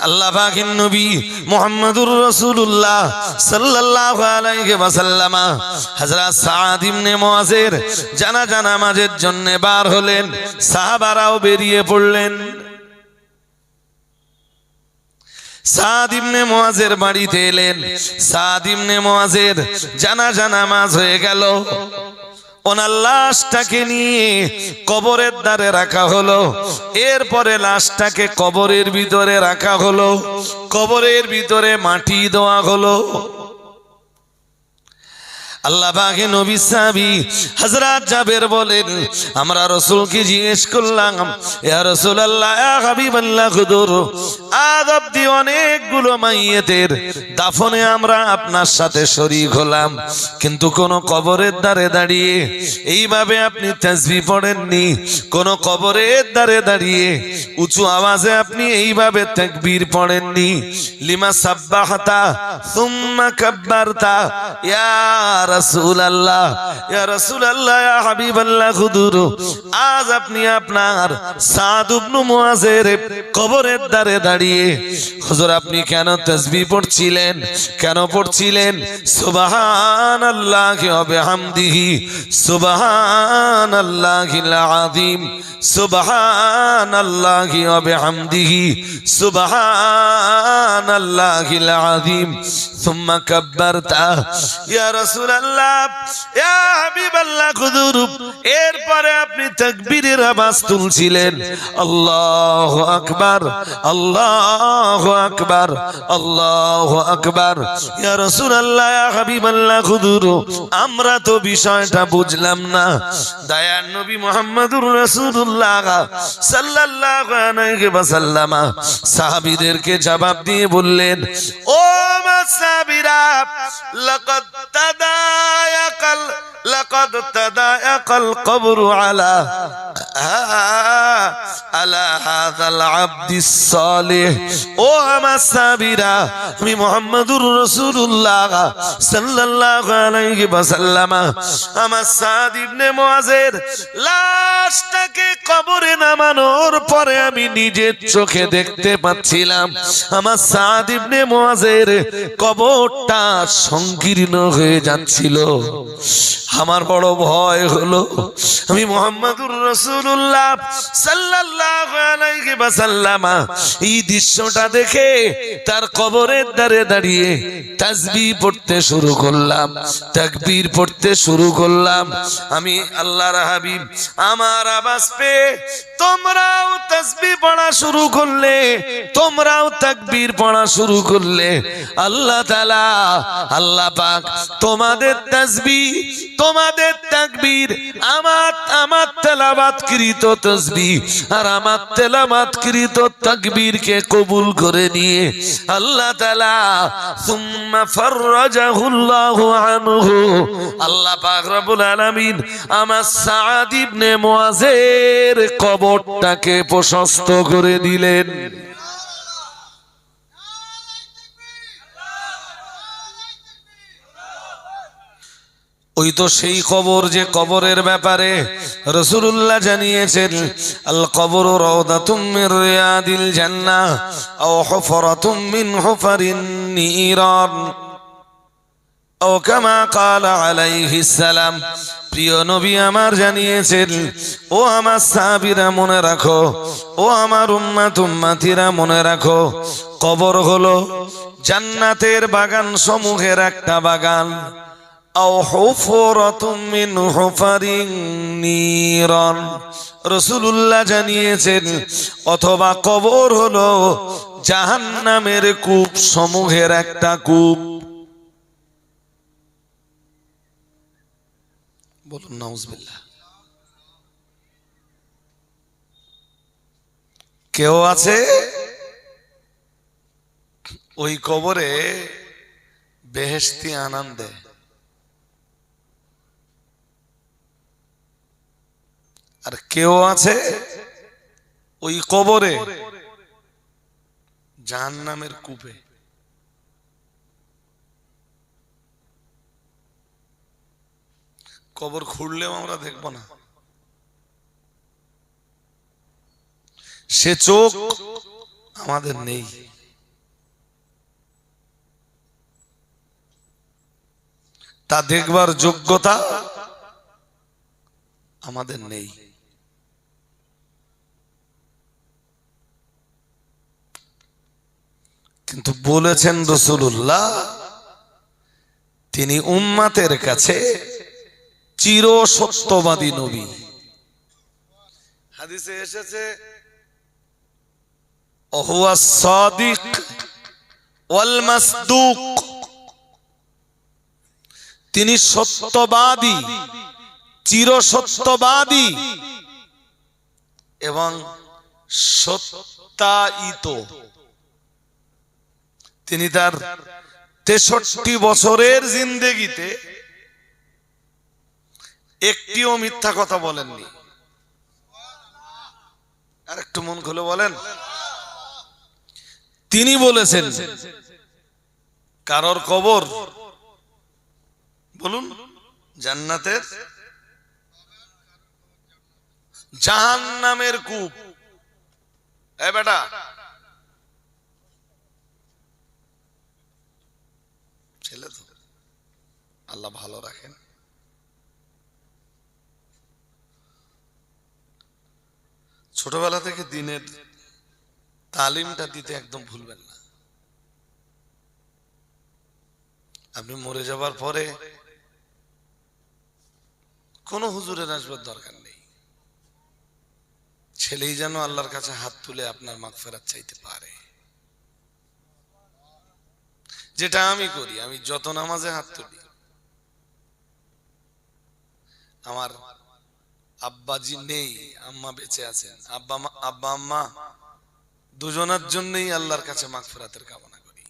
আল্লাহ পাকের নবী মুহাম্মদুর রাসূলুল্লাহ সাল্লাল্লাহু আলাইহি ওয়াসাল্লাম হযরত সাদ ইবনে মুআযের জানাজা নামাজের জন্য বার হলেন, সাহাবারাও বেরিয়ে পড়লেন। সাদ ইবনে মুআযের বাড়িতে এলেন। সাদ ইবনে মুআযের জানাজা নামাজ হয়ে গেল। ওনার লাশটাকে নিয়ে কবরের ধারে রাখা হলো। এরপরে লাশটাকে কবরের ভিতরে রাখা হলো, কবরের ভিতরে মাটি দেওয়া হলো। আল্লাহ পাকের নবী সাহাবী হযরত জাবের বলেন, আমরা রাসূলকে জিজ্ঞেস করলাম, ইয়া রাসূলুল্লাহ, ইয়া হাবিবাল্লাহ, হুজুর আজ অবধি অনেকগুলো মাইয়েতের দাফনে আমরা আপনার সাথে শরীক হলাম, কিন্তু কোন কবরের ধারে দাঁড়িয়ে এইভাবে আপনি তাসবিহ পড়েননি। কোন কবরের ধারে দাঁড়িয়ে উঁচু আওয়াজে আপনি এইভাবে তাকবীর পড়েননি। লিমা সাব্বাহতা সুম্মা কাব্বারতা ইয়া রাসূলুল্লাহ, ইয়া রাসূলুল্লাহ, ইয়া হাবিবাল্লাহ, হুজুর আজ আপনি আপনার সাদ ইবনে মুআযের কবরের ধারে দাঁড়িয়ে হুজুর আপনি কেন তাসবিহ পড়ছিলেন? কেন পড়ছিলেন? সুবহানাল্লাহি ওয়া বিহামদিহি সুবহানাল্লাহিল আযীম সুবহানাল্লাহি ওয়া বিহামদিহি সুবহানাল্লাহিল আযীম সুম্মা কাব্বারতা ইয়া রাসূলুল্লাহ, ইয়া হাবিবাল্লাহ, হুজুর এরপরে আপনি তাকবীরের আওয়াজ তুলছিলেন, আল্লাহু আকবার, আল্লাহু আকবার, আল্লাহু আকবার। ইয়া রাসূলুল্লাহ, ইয়া হাবিবাল্লাহ, হুজুর আমরা তো বিষয়টা বুঝলাম না। দয়ার নবী মুহাম্মদুর রাসূলুল্লাহ সাল্লাল্লাহু আলাইহি ওয়াসাল্লাম সাহাবীদেরকে জবাব দিয়ে বললেন, ও সাহাবীরা, লাকাদ তাদায়াকাল কবরু আলা হাযাল আবদিস সালিহ। ও আমার সাহাবীরা, আমি মুহাম্মদুর রাসূলুল্লাহ সাল্লাল্লাহু আলাইহি ওয়াসাল্লাম আমার সাদ ইবনে মুআযের লাশটাকে কবরে নামানোর পরে আমি নিজের চোখে দেখতে পাচ্ছিলাম আমার সাদ ইবনে মুআযের কবরটা সংকীর্ণ হয়ে যাচ্ছিল। আমার বড় ভয় হলো। আমি মুহাম্মদুর রাসূলুল্লাহ সাল্লাল্লাহু আলাইহি ওয়াসাল্লাম এই দৃশ্যটা দেখে তার কবরের ধারে দাঁড়িয়ে তাসবিহ পড়তে শুরু করলাম, তাকবীর পড়তে শুরু করলাম। আমি আল্লাহর হাবিব আমার আওয়াজ পেয়ে তোমরাও তাসবিহ পড়া শুরু করলে, তোমরাও তাকবীর পড়া শুরু করলে। আল্লাহ তাআলা, আল্লাহ পাক তোমাদের তাসবিহ, তোমাদের তাকবীর, আমার তেলাওয়াতকৃত তাসবিহ আর আমার তেলাওয়াতকৃত তাকবীরকে কবুল করে নিয়ে আল্লাহ তাআলা সুম্মা ফাররাজাহুল্লাহু আনহু, আল্লাহ পাক রব্বুল আলামিন আমার সাদ ইবনে মুআযের কবরটাকে প্রশস্ত করে দিলেন। ওই তো সেই কবর যে কবরের ব্যাপারে রাসূলুল্লাহ জানিয়েছেন, আল কবরু রাউদাতুম মির রিয়াদিল জান্নাহ আও হুফরাতুম মিন হুফারিন নিরান ও কামা ক্বালা আলাইহিস সালাম। প্রিয় নবী আমার জানিয়েছেন, ও আমার সাহাবীরা মনে রাখো, ও আমার উম্মতিরা মনে রাখো, কবর হলো জান্নাতের বাগান সমূহের একটা বাগান। আও হুফরাতুম মিন হুফারিন নিরান, রাসূলুল্লাহ জানিয়েছেন, অথবা কবর হলো জাহান্নামের কূপ সমূহের একটা কূপ। বলুন নাউজুবিল্লাহ। কেউ আছে ওই কবরে বেহেশতি আনন্দে, আর কেউ আছে ওই কবরে জাহান্নামের কূপে। কবর খুঁড়লেও আমরা দেখব না, সে চোখ আমাদের নেই। তা দেখবার যোগ্যতা আমাদের নেই। কিন্তু বলেছেন রাসূলুল্লাহ, তিনি উম্মতের কাছে চির সত্যবাদী নবী। হাদিসে এসেছে ওহুয়াস সাদিক ওয়াল মাসদুক, তিনি সত্যবাদী, চির সত্যবাদী এবং সত্যায়িত। তিনি তার 63 বছরের জিন্দেগিতে একটিও মিথ্যা কথা বলেননি। আর একটু মন খুলে বলেন। তিনি বলেছেন কারোর কবর বলুন জান্নাতের, জাহান্নামের কূপ। এ বেটা, ছেলে তো আল্লাহ ভালো রাখেন। ছোটবেলা থেকে দিনের তালিমটা দিতে একদম ভুলবেন না। আপনি মরে যাবার পরে কোন হুজুরের আসবার দরকার নেই। ছেলেই যেন আল্লাহর কাছে হাত তুলে আপনার মাগফিরাত চাইতে পারে। যেটা আমি করি, আমি যত নামাজে হাত তুলি, আমার আব্বাজি নেই, আম্মা বেঁচে আছেন, আব্বা আম্মা দুজনের জন্যই আল্লাহর কাছে মাগফিরাতের কামনা করি।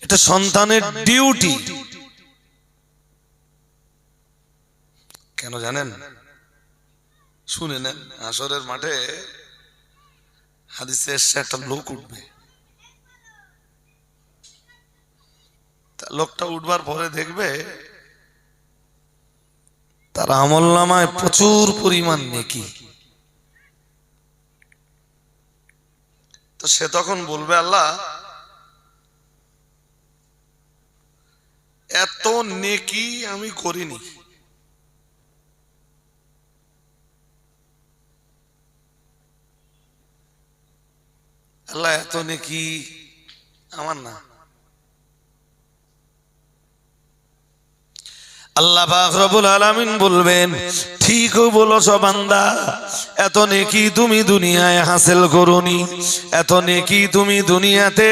এটা সন্তানের ডিউটি। কেন জানেন? শুনে নেন, হাসরের মাঠে হাদিসে এসে একটা লোক উঠবে। লোকটা উঠবার পরে দেখবে তার আমলনামায় প্রচুর পরিমাণ নেকি। তো সে তখন বলবে, আল্লাহ এত নেকি আমি করিনি, আল্লাহ এত নেকি আমার না। আল্লাহ পাক রব্বুল আলামিন বলবেন, ঠিক বলেছ বান্দা, এত নেকি তুমি দুনিয়ায় হাসিল করুনি, এত নেকি তুমি দুনিয়াতে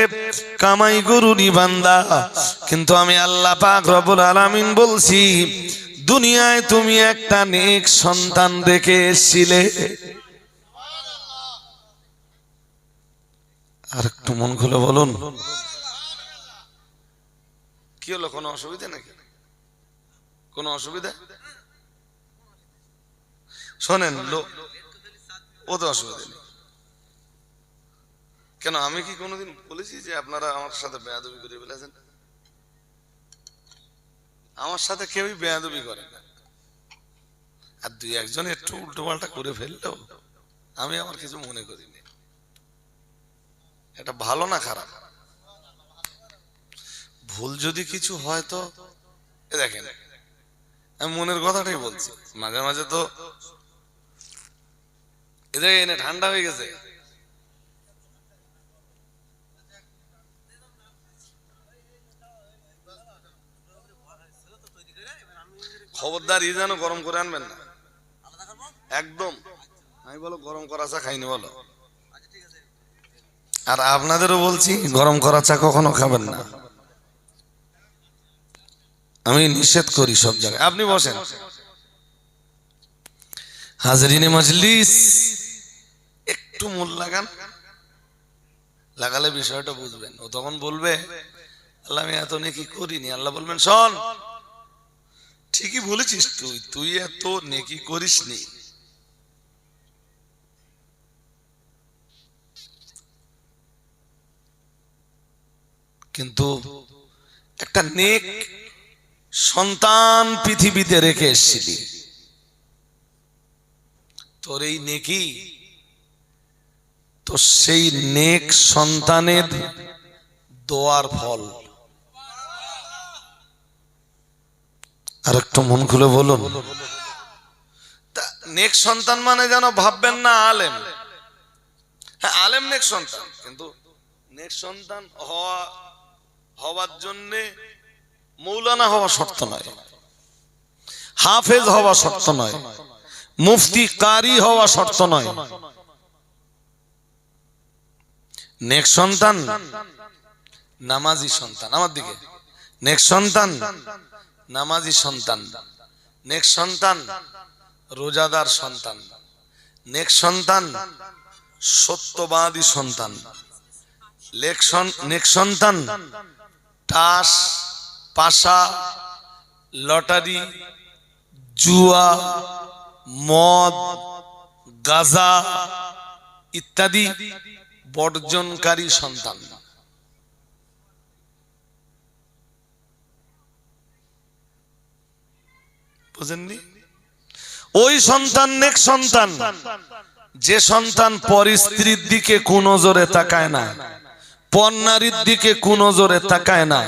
কামাই করুনি বান্দা, কিন্তু আমি আল্লাহ পাক রব্বুল আলামিন বলছি, দুনিয়ায় তুমি একটা নেক সন্তান দেখে এসেছিলে। আর একটু মন খুলে বলুন, কি হলো? কোনো অসুবিধা নাকি? কোনো অসুবিধা? শোনেন, ও তো অসুবিধা নেই। কেন, আমি কি কোনোদিন বলেছি যে আপনারা আমার সাথে বেয়াদবি করে ফেলেছেন? আমার সাথে কেউই বেয়াদবি করে না। আর দুই একজন একটু উল্টো পাল্টা করে ফেললেও আমি আমার কিছু মনে করিনি। এটা ভালো না খারাপ? ভুল যদি কিছু হয় তো দেখেন, আমি মনের কথাটাই বলছি। মাঝে মাঝে তো এদের এনে ঠান্ডা হয়ে গেছে। খবরদার ই যেন গরম করে আনবেন না একদম। আমি বলো গরম করা চা খাইনি বলো। আর আপনাদেরও বলছি গরম করা চা কখনো খাবেন না, আমি নিষেধ করি সব জায়গায়। আপনি বসেন। হাজরিনে মজলিস, একটু মূল লাগান, লাগালে বিষয়টা বুঝবেন। ও তখন বলবে, আল্লাহ আমি এত নেকি করিনি। আল্লাহ বলবেন, শোন, ঠিকই বলেছিস, তুই এত নেকি করিসনি, কিন্তু একটা নেক সন্তান পৃথিবীতে রেখে এসেছিলি। তোর এই নেকি তো সেই নেক সন্তানের দোয়ার ফল। আর একটু মন খুলে বলুন। নেক্সট সন্তান মানে যেন ভাববেন না আলেম। হ্যাঁ, আলেম নেক্সট সন্তান, কিন্তু নেক্সট সন্তান হওয়ার জন্য মৌলানা হওয়া শর্ত নয়, হাফেজ হওয়া শর্ত নয়, মুফতি কারি হওয়া শর্ত নয়। নেক্সট সন্তান নামাজি সন্তান, আমার দিকে, নেক্সট সন্তান নামাজি সন্তান, নেক্সট সন্তান রোজাদার সন্তান, নেক্সট সন্তান সত্যবাদী সন্তান, নেক্সট সন্তান টাস, পাশা, লটারি, জুয়া, মদ, গাঁজা ইত্যাদি বর্জনকারী সন্তান। বুঝেননি? ওই সন্তান নেক্সট সন্তান যে সন্তান পরস্ত্রীর দিকে কুনজরে তাকায় না, পরনারীর দিকে কুনজরে তাকায় না।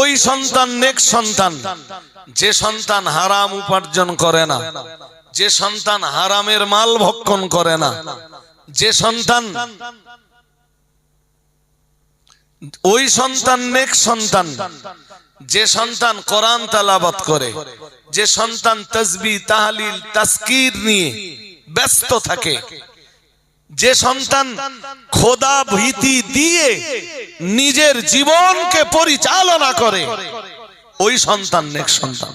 ওই সন্তান নেক্সট সন্তান যে সন্তান হারাম উপার্জন করে না, যে সন্তান হারামের মাল ভক্ষণ করে না, যে সন্তান, ওই সন্তান নেক্সট সন্তান যে সন্তান কোরআন তেলাওয়াত করে, যে সন্তান তাসবিহ, তাহলিল, তাজকির নিয়ে ব্যস্ত থাকে, যে সন্তান খোদা ভীতি দিয়ে নিজের জীবনকে পরিচালনা করে, ওই সন্তান নেক্সট সন্তান।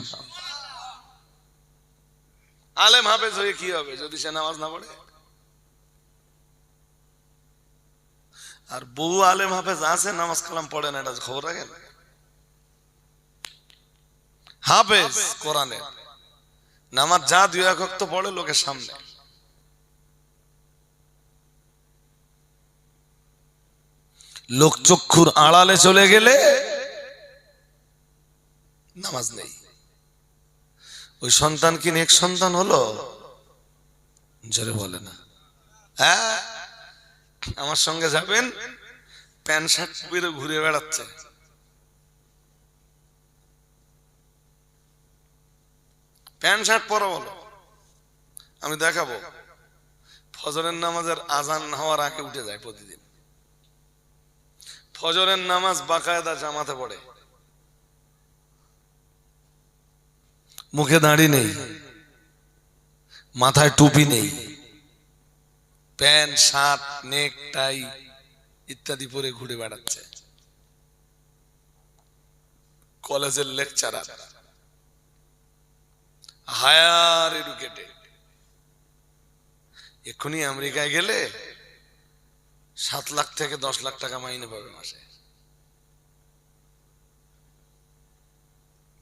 আলেম হাফেজ হয়ে কি হবে যদি সে নামাজ না পড়ে? আর বহু আলেম হাফেজ আছে নামাজ কালাম পড়ে না, এটা খবর রাখেন? হাফেজ কোরআনে, নামাজ যা দুই এক ওয়াক্ত পড়ে লোকের সামনে, লোক চক্ষুর আড়ালে চলে গেলে নামাজ নেই। ওই সন্তান কি নেক্সট সন্তান হলো? জোরে বলে না। হ্যাঁ, আমার সঙ্গে যাবেন, প্যান্ট শার্ট পরে ঘুরে বেড়াচ্ছে, প্যান্ট শার্ট পরো বলো, আমি দেখাবো। ফজরের নামাজের আজান হওয়ার আগে উঠে যায় প্রতিদিন, ফজরের নামাজ বাকায়দা জামাতে পড়ে, মুখে দাড়ি নেই, মাথায় টুপি নেই, প্যান্ট শার্ট নেক টাই ইত্যাদি পরে ঘুরে বেড়াচ্ছে, কলেজের লেকচারার, হায়ার এডুকেটেড। এক্ষুনি আমেরিকায় গেলে 7 লাখ থেকে 10 লাখ টাকা মাইনে পাবে মাসে,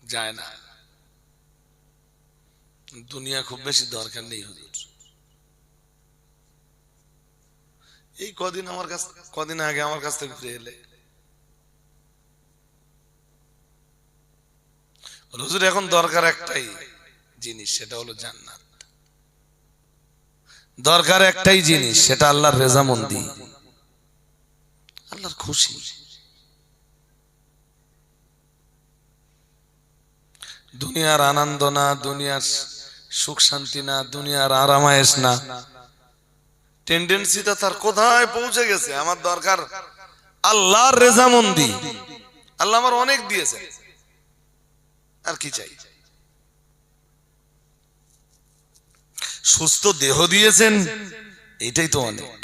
যায় না। দুনিয়া খুব বেশি দরকার নেই হুজুর। এই কদিন আগে আমার কাছ থেকে ফিরে এলে, হুজুর এখন দরকার একটাই জিনিস, সেটা হলো জান্নাত। দরকার একটাই জিনিস, সেটা আল্লাহর রেজামন্দি, আল্লাহর খুশি। দুনিয়ার আনন্দ না, দুনিয়ার সুখ শান্তি না, দুনিয়ার আরামায়েশ না, টেন্ডেন্সিটা তার কোথায় পৌঁছে গেছে? আমার দরকার আল্লাহর রেজামন্দি। আল্লাহ আমার অনেক দিয়েছে, আর কি চাই? সুস্থ দেহ দিয়েছেন, এটাই তো অনেক।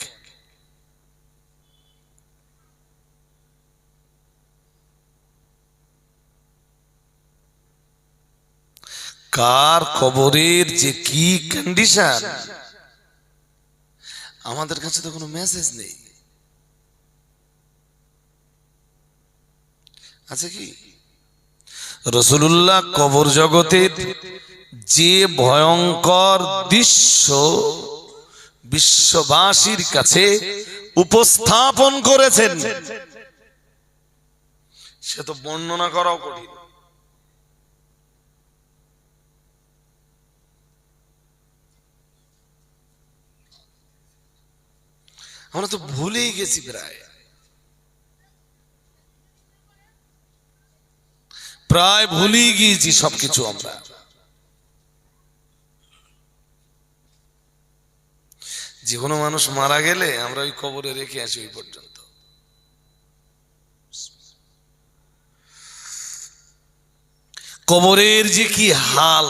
কার কবরের যে কি কন্ডিশন, আমাদের কাছে তো কোনো মেসেজ নেই। আছে কি? রাসূলুল্লাহ কবর জগতের যে ভয়ঙ্কর দৃশ্য বিশ্ববাসীর কাছে উপস্থাপন করেছেন, সে তো বর্ণনা করাও কঠিন। আমরা তো ভুলেই গেছি প্রায়। প্রায় ভুলেই গিয়েছি সবকিছু। আমরা যে কোনো মানুষ মারা গেলে আমরা ওই কবরে রেখে আসি ওই পর্যন্ত। কবরের যে কি হাল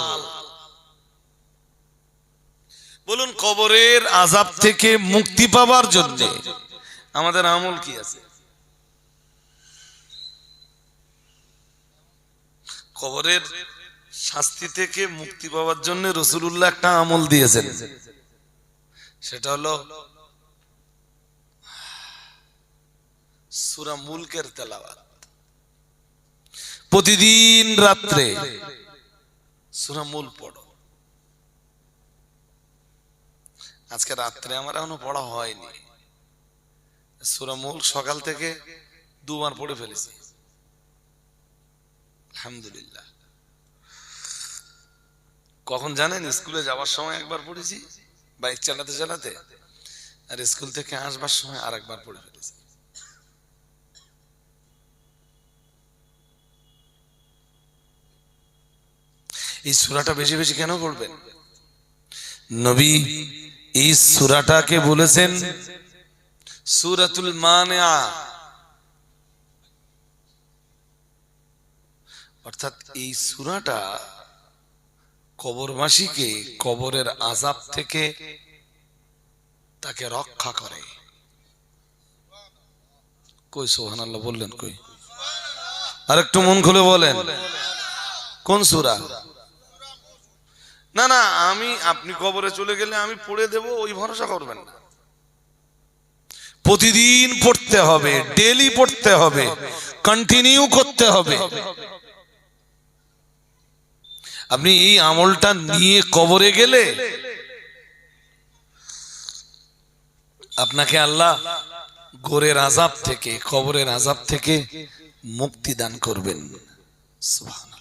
বলুন, কবরের আযাব থেকে মুক্তি পাওয়ার জন্য আমাদের আমল কি আছে? কবরের শাস্তি থেকে মুক্তি পাওয়ার জন্য রাসূলুল্লাহ একটা আমল দিয়েছেন, সেটা হলো সূরা মুলকের তেলাওয়াত। প্রতিদিন রাত্রে সূরা মুল পড়ো। আজকে রাত্রে আমার এখনো পড়া হয়নি। সূরা মুল সকাল থেকে দুবার পড়ে ফেলেছি, আলহামদুলিল্লাহ। কখন জানেন? স্কুলে যাওয়ার সময় একবার পড়েছি, বাইক চালাতে চালাতে, আর স্কুল থেকে আসবার সময় আর একবার পড়ে ফেলেছি। এই সূরাটা বেশি বেশি কেন পড়বেন? নবী এই সূরাটাকে বলেছেন সূরাতুল মানিয়া, অর্থাৎ এই সূরাটা কবরবাসীকে কবরের আযাব থেকে তাকে রক্ষা করে। কই সুবহানাল্লাহ বললেন? কই আর একটু মন খুলে বলেন কোন সূরা? না না, আপনি কবরে চলে গেলে আমি পড়ে দেব ওই ভরসা করবেন না। প্রতিদিন পড়তে হবে, ডেইলি পড়তে হবে, কন্টিনিউ করতে হবে। আপনি এই আমলটা নিয়ে কবরে গেলে আপনাকে আল্লাহ গোরের আযাব থেকে, কবরের আযাব থেকে মুক্তি দান করবেন। সুবহানাল্লাহ।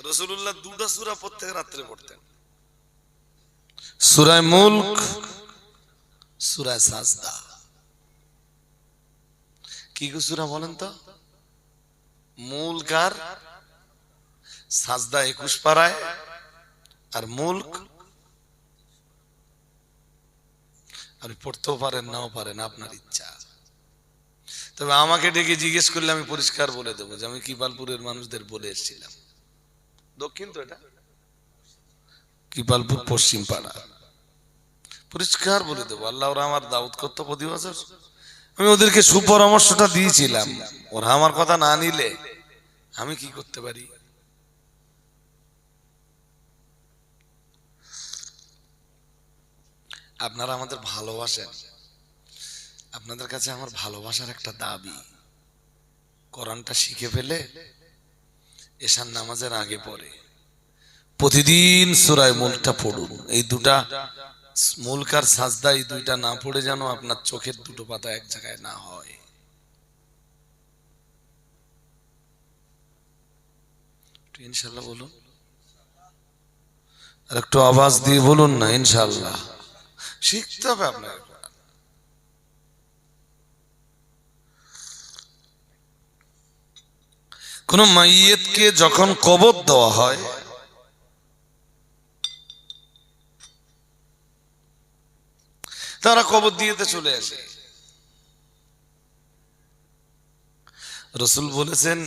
রাসূলুল্লাহ দুটো সূরা প্রত্যেক রাত্রে পড়তেন, সূরা মুলক, সূরা সাজদা। কি গো সূরা বলেন তো? মুলক আর সাজদা 21 পারায়, আর মুলক আপনি পড়তেও পারেন নাও পারেন, আপনার ইচ্ছা। তবে আমাকে ডেকে জিজ্ঞেস করলে আমি পরিষ্কার বলে দেবো যে আমি কিপালপুরের মানুষদের বলে এসেছিলাম। দক্ষিণ তো এটা, কিপালপুর পশ্চিম পাড়া, পরিষ্কার বলে দেবো। আল্লাহ ওরা আমার দাওয়াত করতো প্রতি বছর, আমি ওদেরকে সুপরামর্শটা দিয়েছিলাম। ওরা আমার কথা না নিলে আমি কি করতে পারি? আপনারা আমাদের ভালোবাসেন, আপনাদের কাছে আমার ভালোবাসার একটা দাবি, কোরআনটা শিখে ফেলে এশার নামাজের আগে পরে প্রতিদিন সূরা মুলকটা পড়ুন। এই দুটা মুলক আর সাজদা, এই দুইটা না পড়ে যেন আপনার চোখের দুটো পাতা এক জায়গায় না হয়। ইনশাআল্লাহ বলুন, আর একটু আওয়াজ দিয়ে বলুন না ইনশাআল্লাহ। শিখতে হবে আপনার। কোন মাইয়িতকে যখন কবর দেওয়া হয়, তারা কবর দিয়েতে চলে আসে। রাসূল বলেছেন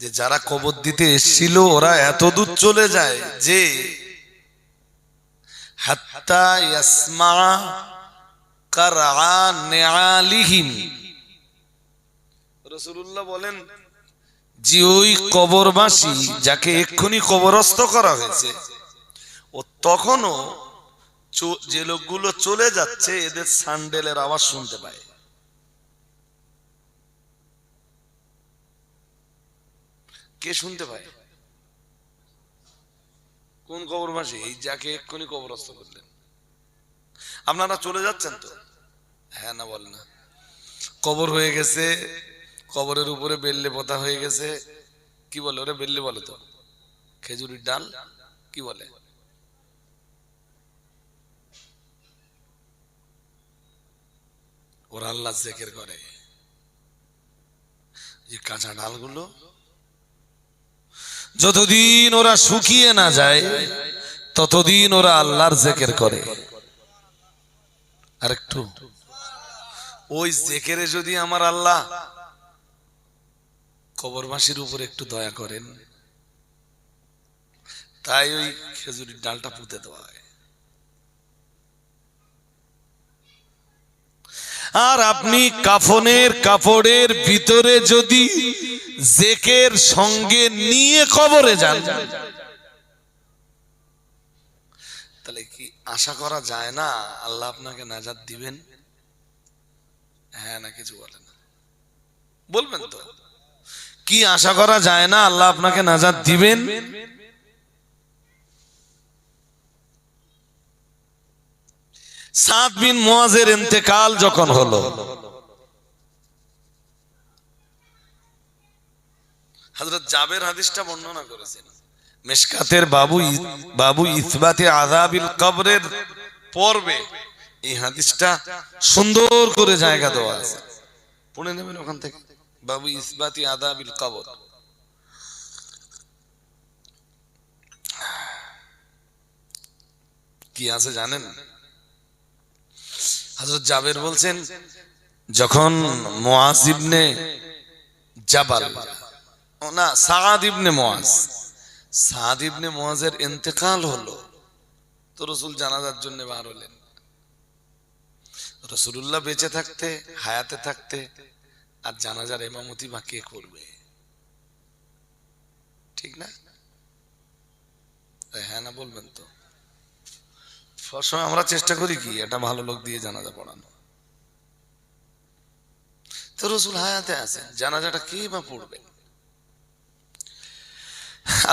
যে যারা কবর দিতে এসেছিল ওরা এত দূর চলে যায় যে হাত্তা ইয়াসমা কারআ নিআলিহিম। রাসূলুল্লাহ বলেন যে ওই কবরবাসী যাকে এক্ষুনি কবরস্থ করা হয়েছে, ও তখনও যে লোকগুলো চলে যাচ্ছে এদের স্যান্ডেলের আওয়াজ শুনতে পায়। কে শুনতে পায়? কোন কবরবাসী? এই যাকে এক্ষুনি কবরস্থ করলেন। আপনারা চলে যাচ্ছেন তো? হ্যাঁ না বল না। কবর হয়ে গেছে, কবরের উপরে বেল্লে পোতা হয়ে গেছে। কি বলে ওরা? বেল্লে বলে তো, খেজুরির ডাল কি বলে? ওরা আল্লাহ জিকির করে। যে কাঁচা ডালগুলো যতদিন ওরা শুকিয়ে না যায় ততদিন ওরা আল্লাহর জিকির করে। আর একটু ওই জিকিরে যদি আমার আল্লাহ কবরবাসীর উপর একটু দয়া করেন, তাই ওই খেজুরির ডালটা পুঁতে দেওয়া হয়। আর আপনি কাফনের কাপড়ের ভিতরে যদি জিকির সঙ্গে নিয়ে কবরে যান, তাহলে কি আশা করা যায় না আল্লাহ আপনাকে নাজাত দিবেন? হ্যাঁ না কিছু বলেন, বলবেন তো? কি আশা করা যায় না আল্লাহ আপনাকে নাজাত দিবেন? সাদ বিন মুআজের ইন্তেকাল যখন হলো, হযরত জাবের হাদিসটা বর্ণনা করেছেন মিশকাতের বাবু ইসবাতে আযাবিল কবরের পর্বে। এই হাদিসটা সুন্দর করে জায়গা দেওয়া আছে, পড়ে নেবেন ওখান থেকে। বাবু ইসবাতি আযাবিল কবর। কি আছে জানেন? হযরত জাবের বলছেন, যখন মুআজ ইবনে জাবাল, না সাদ ইবনে মুআজের ইন্তেকাল হলো, তো রাসূল জানাজার জন্য বার হলেন। রাসূলুল্লাহ বেঁচে থাকতে, হায়াতে থাকতে আর জানাজার ইমামতি বা কে করবে? ঠিক না? হ্যাঁ না বলবেন তো? সবসময় আমরা চেষ্টা করি কি একটা ভালো লোক দিয়ে জানাজা পড়ানো। তো রাসূল হায়াতে আছেন, জানাজাটা কে বা পড়বে?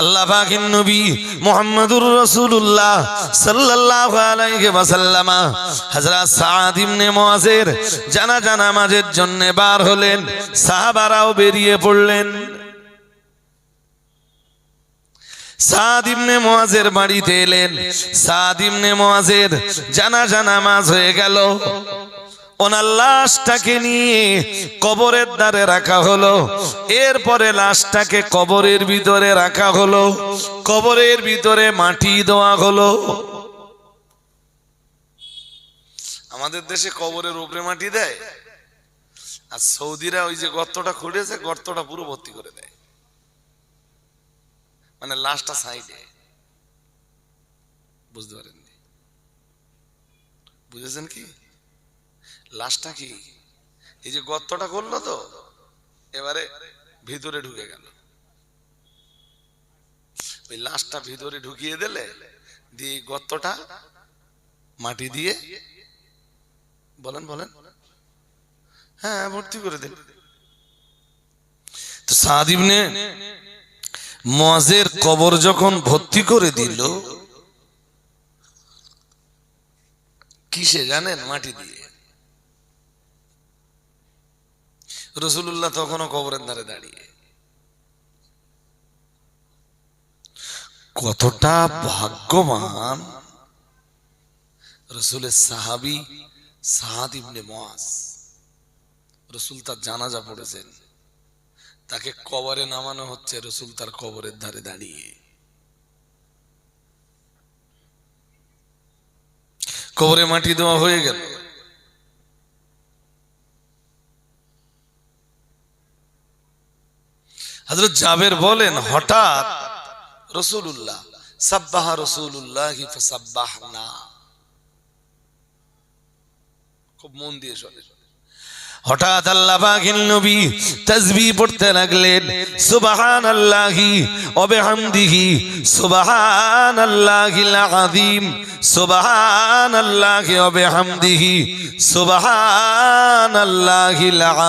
আল্লাহ পাকের নবী মুহাম্মদুর রাসূলুল্লাহ সাল্লাল্লাহু আলাইহি ওয়াসাল্লাম হযরত সাদ ইবনে মুআজের জানাজা নামাজের জন্য বার হলেন, সাহাবারাও বেরিয়ে পড়লেন। সাদ ইবনে মুআজের বাড়িতে এলেন, সাদ ইবনে মুআজের জানাজা নামাজ হয়ে গেল। ওনার লাশটাকে নিয়ে কবরের ধারে রাখা হলো। এরপরে লাশটাকে কবরের ভিতরে রাখা হলো, কবরের ভিতরে মাটি দেওয়া হলো। আমাদের দেশে কবরের উপরে মাটি দেয়, আর সৌদিরা ওই যে গর্তটা খুঁড়েছে, গর্তটা পুরো ভর্তি করে দেয়, মানে লাশটা সাইডে। বুঝতে পারেননি? বুঝেছেন কি? লাশটা কি এই যে গর্তটা করলো, তো এবারে ভিতরে ঢুকে গেল। ওই লাশটা ভিতরে ঢুকিয়ে দিলে, দিয়ে গর্তটা মাটি দিয়ে বলেন হ্যাঁ ভর্তি করে দিল। তো সাদ ইবনে মুআজের কবর যখন ভর্তি করে দিল, কিসে জানেন? মাটি দিয়ে। রাসূলুল্লাহ তখনও কবরের ধারে দাঁড়িয়ে। কতটা ভাগ্যবান রাসূলের সাহাবী সাদ ইবনে মুআজ। রাসূল তার জানাজা পড়েছেন, তাকে কবরে নামানো হচ্ছে, রাসূল তার কবরের ধারে দাঁড়িয়ে। কবরে মাটি দেওয়া হয়ে গেল। হযরত জাবের বলেন, হঠাৎ রাসূলুল্লাহ সাব্বাহা রাসূলুল্লাহি ফাসাব্বাহনা, খুব মন দিয়ে শোনেন। হঠাৎ আল্লাহ পাকের নবী তাসবিহ পড়তে লাগলেন, সুবহানাল্লাহি ওয়া বিহামদিহি সুবহানাল্লাহিল আযীম সুবহানাল্লাহি ওয়া বিহামদিহি সুবহানাল্লাহিল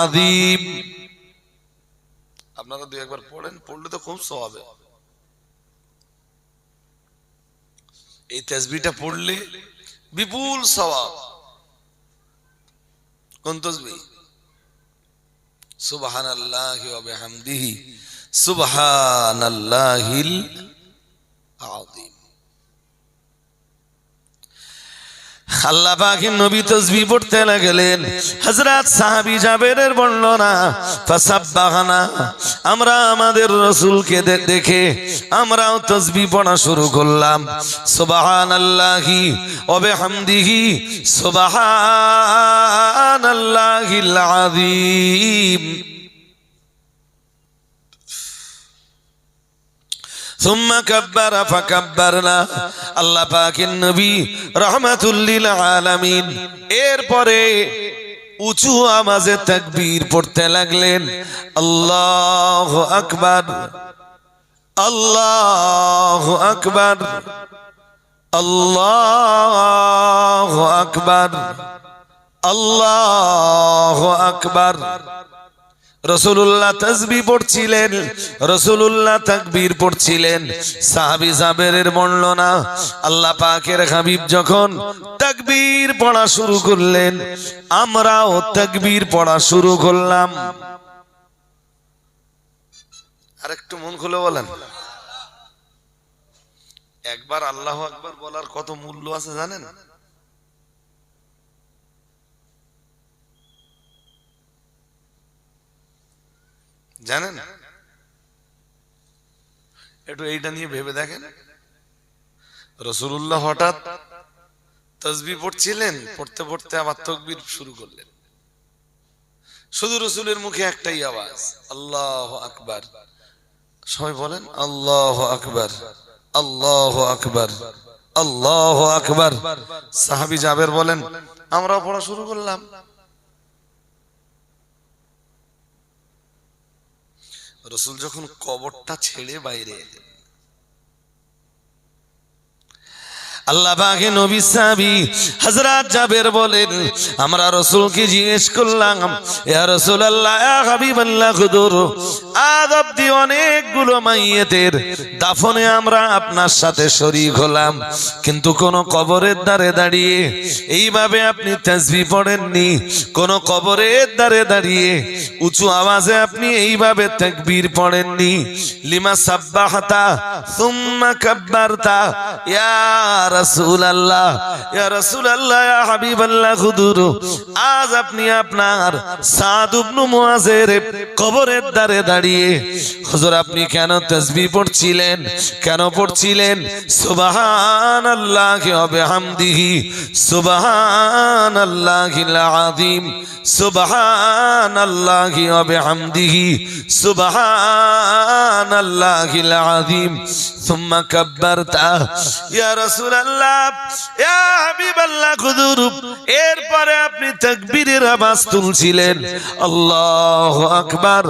আযীম। আপনারা দুই একবার পড়েন, পড়লে তো খুব সওয়াব হবে। এই তাসবিহটা পড়লে বিপুল সওয়াব। কোন তাসবিহ? সুবহানাল্লাহি ওয়া বিহামদিহি সুবহানাল্লাহিল আযীম। আল্লাহ পাকের নবী তাসবিহ পড়তে লাগলেন। হযরত সাহাবী জাবেরের বর্ণনা, ফাসাব্বাহনা, আমরা আমাদের রাসূলকে দেখে আমরাও তাসবিহ পড়া শুরু করলাম। সুবহানাল্লাহি ওয়া বিহামদিহি সুবহানাল্লাহিল আযীম। ثم كبر فكبرنا। আল্লাহ পাকের নবী রাহমাতুল লিল আলামিন এরপরে উঁচু আওয়াজে তাকবীর পড়তে লাগলেন। আল্লাহু আকবার, আল্লাহু আকবার, আল্লাহু আকবার, আল্লাহু আকবার। রাসূলুল্লাহ তাসবিহ পড়ছিলেন, রাসূলুল্লাহ তাকবীর পড়ছিলেন। সাহাবী জাবেরের বর্ণনা, আল্লাহ পাকের হাবিব যখন তাকবীর পড়া শুরু করলেন, আমরাও তাকবীর পড়া শুরু করলাম। আরেকটু মন খুলে বলেন, একবার আল্লাহু আকবার বলার কত মূল্য আছে জানেন? জানেন? একটু এইটা নিয়ে ভেবে দেখেন। রাসূলুল্লাহ হঠাৎ তাসবিহ পড়ছিলেন, পড়তে পড়তে আবার তাকবীর শুরু করলেন। শুধু রাসূলের মুখে একটাই আওয়াজ, আল্লাহু আকবার। সবাই বলেন আল্লাহু আকবার, আল্লাহু আকবার, আল্লাহু আকবার। সাহাবী জাবের বলেন, আমরাও পড়া শুরু করলাম। রাসূল যখন কবরটা ছেড়ে বাইরে এলেন, আল্লাহ পাকের নবী সাহাবী হযরত জাবের বলেন, আমরা রাসূলকে জিজ্ঞেস করলাম, ইয়া রাসূলুল্লাহ, ইয়া হাবিবাল্লাহ, হুজুর আজ অবধি অনেকগুলো মাইয়েতের দাফনে আমরা আপনার সাথে শরীক হলাম, কিন্তু কোন কবরের ধারে দাঁড়িয়ে এইভাবে আপনি তাসবিহ পড়েননি। কোন কবরের ধারে দাঁড়িয়ে উঁচু আওয়াজে আপনি এইভাবে তাকবীর পড়েননি। লিমা সাব্বাহতা সুম্মা কাব্বারতা ইয়া রাসূলুল্লাহ, ইয়া রাসূলুল্লাহ, ইয়া হাবিবাল্লাহ, হুজুর আজ আপনি আপনার সাদ ইবনে মুআযের কবরের ধারে দাঁড়িয়ে হুজুর আপনি কেন তাসবিহ পড়ছিলেন? কেন পড়ছিলেন? সুবহানাল্লাহি ওয়া বিহামদিহি সুবহানাল্লাহিল আযীম, সুবহানাল্লাহি ওয়া বিহামদিহি সুবহানাল্লাহিল আযীম। সুম্মা কাব্বারতা ইয়া রাসূলুল্লাহ, ইয়া হাবিবাল্লাহ, হুজুর এরপরে আপনি তাকবীরের আওয়াজ তুলছিলেন, আল্লাহু আকবার,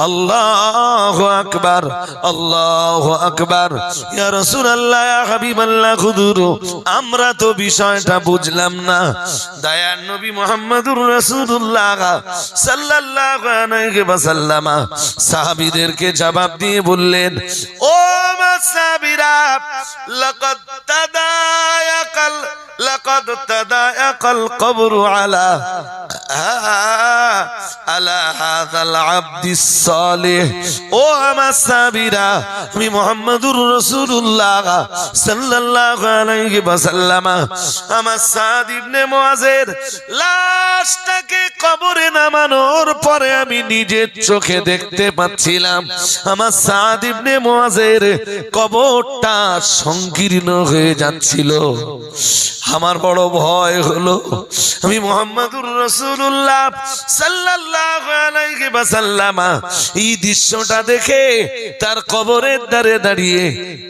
আল্লাহু আকবার, আল্লাহু আকবার। ইয়া রাসূলুল্লাহ, ইয়া হাবিবাল্লাহ, হুজুর আমরা তো বিষয়টা বুঝলাম না। দয়ার নবী মুহাম্মদুর রাসূলুল্লাহ সাল্লাল্লাহু আলাইহি ওয়াসাল্লাম সাহাবীদেরকে জবাব দিয়ে বললেন, ও সাহাবীরা, লাকাদ তাদায়াকাল কবরু আলা হাযাল আবদিস সালিহ। ও আমার সাহাবীরা, আমি মুহাম্মদুর রাসূলুল্লাহ সাল্লাল্লাহু আলাইহি ওয়াসাল্লাম আমার সাদ ইবনে মুআযের লাশটাকে কবরে নামানোর পরে আমি নিজের চোখে দেখতে পাচ্ছিলাম আমার সাদ ইবনে মুআযের কবরটা সংকীর্ণ হয়ে যাচ্ছিল। আমার বড় ভয় হলো। আমি মুহাম্মদুর রাসূলুল্লাহ সাল্লাল্লাহু আলাইহি ওয়াসাল্লাম এই দৃশ্যটা দেখে তার কবরের ধারে দাঁড়িয়ে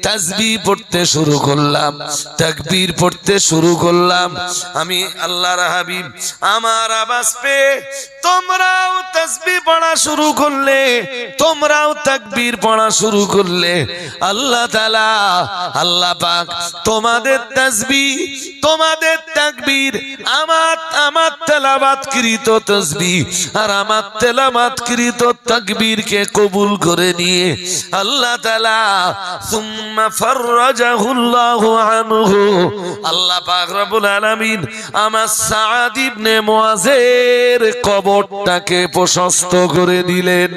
তাসবিহ পড়তে শুরু করলাম, তাকবীর পড়তে শুরু করলাম। আমি আল্লাহর হাবিব আমার আওয়াজ পেয়ে তোমরাও তাসবিহ পড়া শুরু করলে, তোমরাও তাকবীর পড়া শুরু করলে। আল্লাহ তাআলা, আল্লাহ পাক তোমাদের তাসবিহ, তোমাদের তাকবীর, আমার তেলাওয়াতকৃত তাসবিহ আর আমার তেলাওয়াতকৃত তাকবীরকে কবুল করে নিয়ে আল্লাহ তাআলা সুম্মা ফাররাজাহুল্লাহু আনহু, আল্লাহ পাক রব্বুল আলামিন আমার সাদ ইবনে মুআযের কবরটাকে প্রশস্ত করে দিলেন।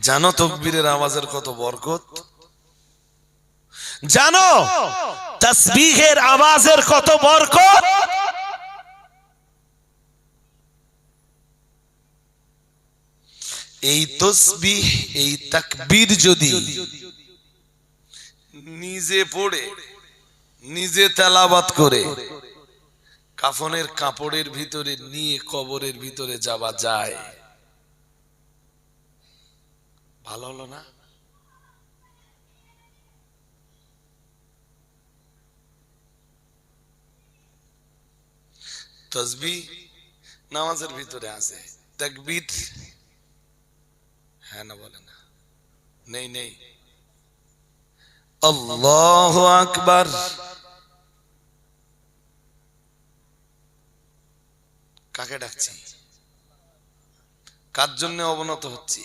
জানো তাকবীরের আওয়াজের কত বরকত? জানো তাসবিহের আওয়াজের কত বরকত? এই তাসবিহ, এই তাকবীর যদি নিজে পড়ে, নিজে তেলাওয়াত করে কাফনের কাপড়ের ভিতরে নিয়ে কবরের ভিতরে যাওয়া যায়, ভালো হলো না? তাসবিহ নামাজের ভিতরে আছে, তাকবীর হ্যাঁ না বলে না? নেই নেই। আল্লাহু আকবার, কাকে ডাকছি? কার জন্য অবনত হচ্ছি?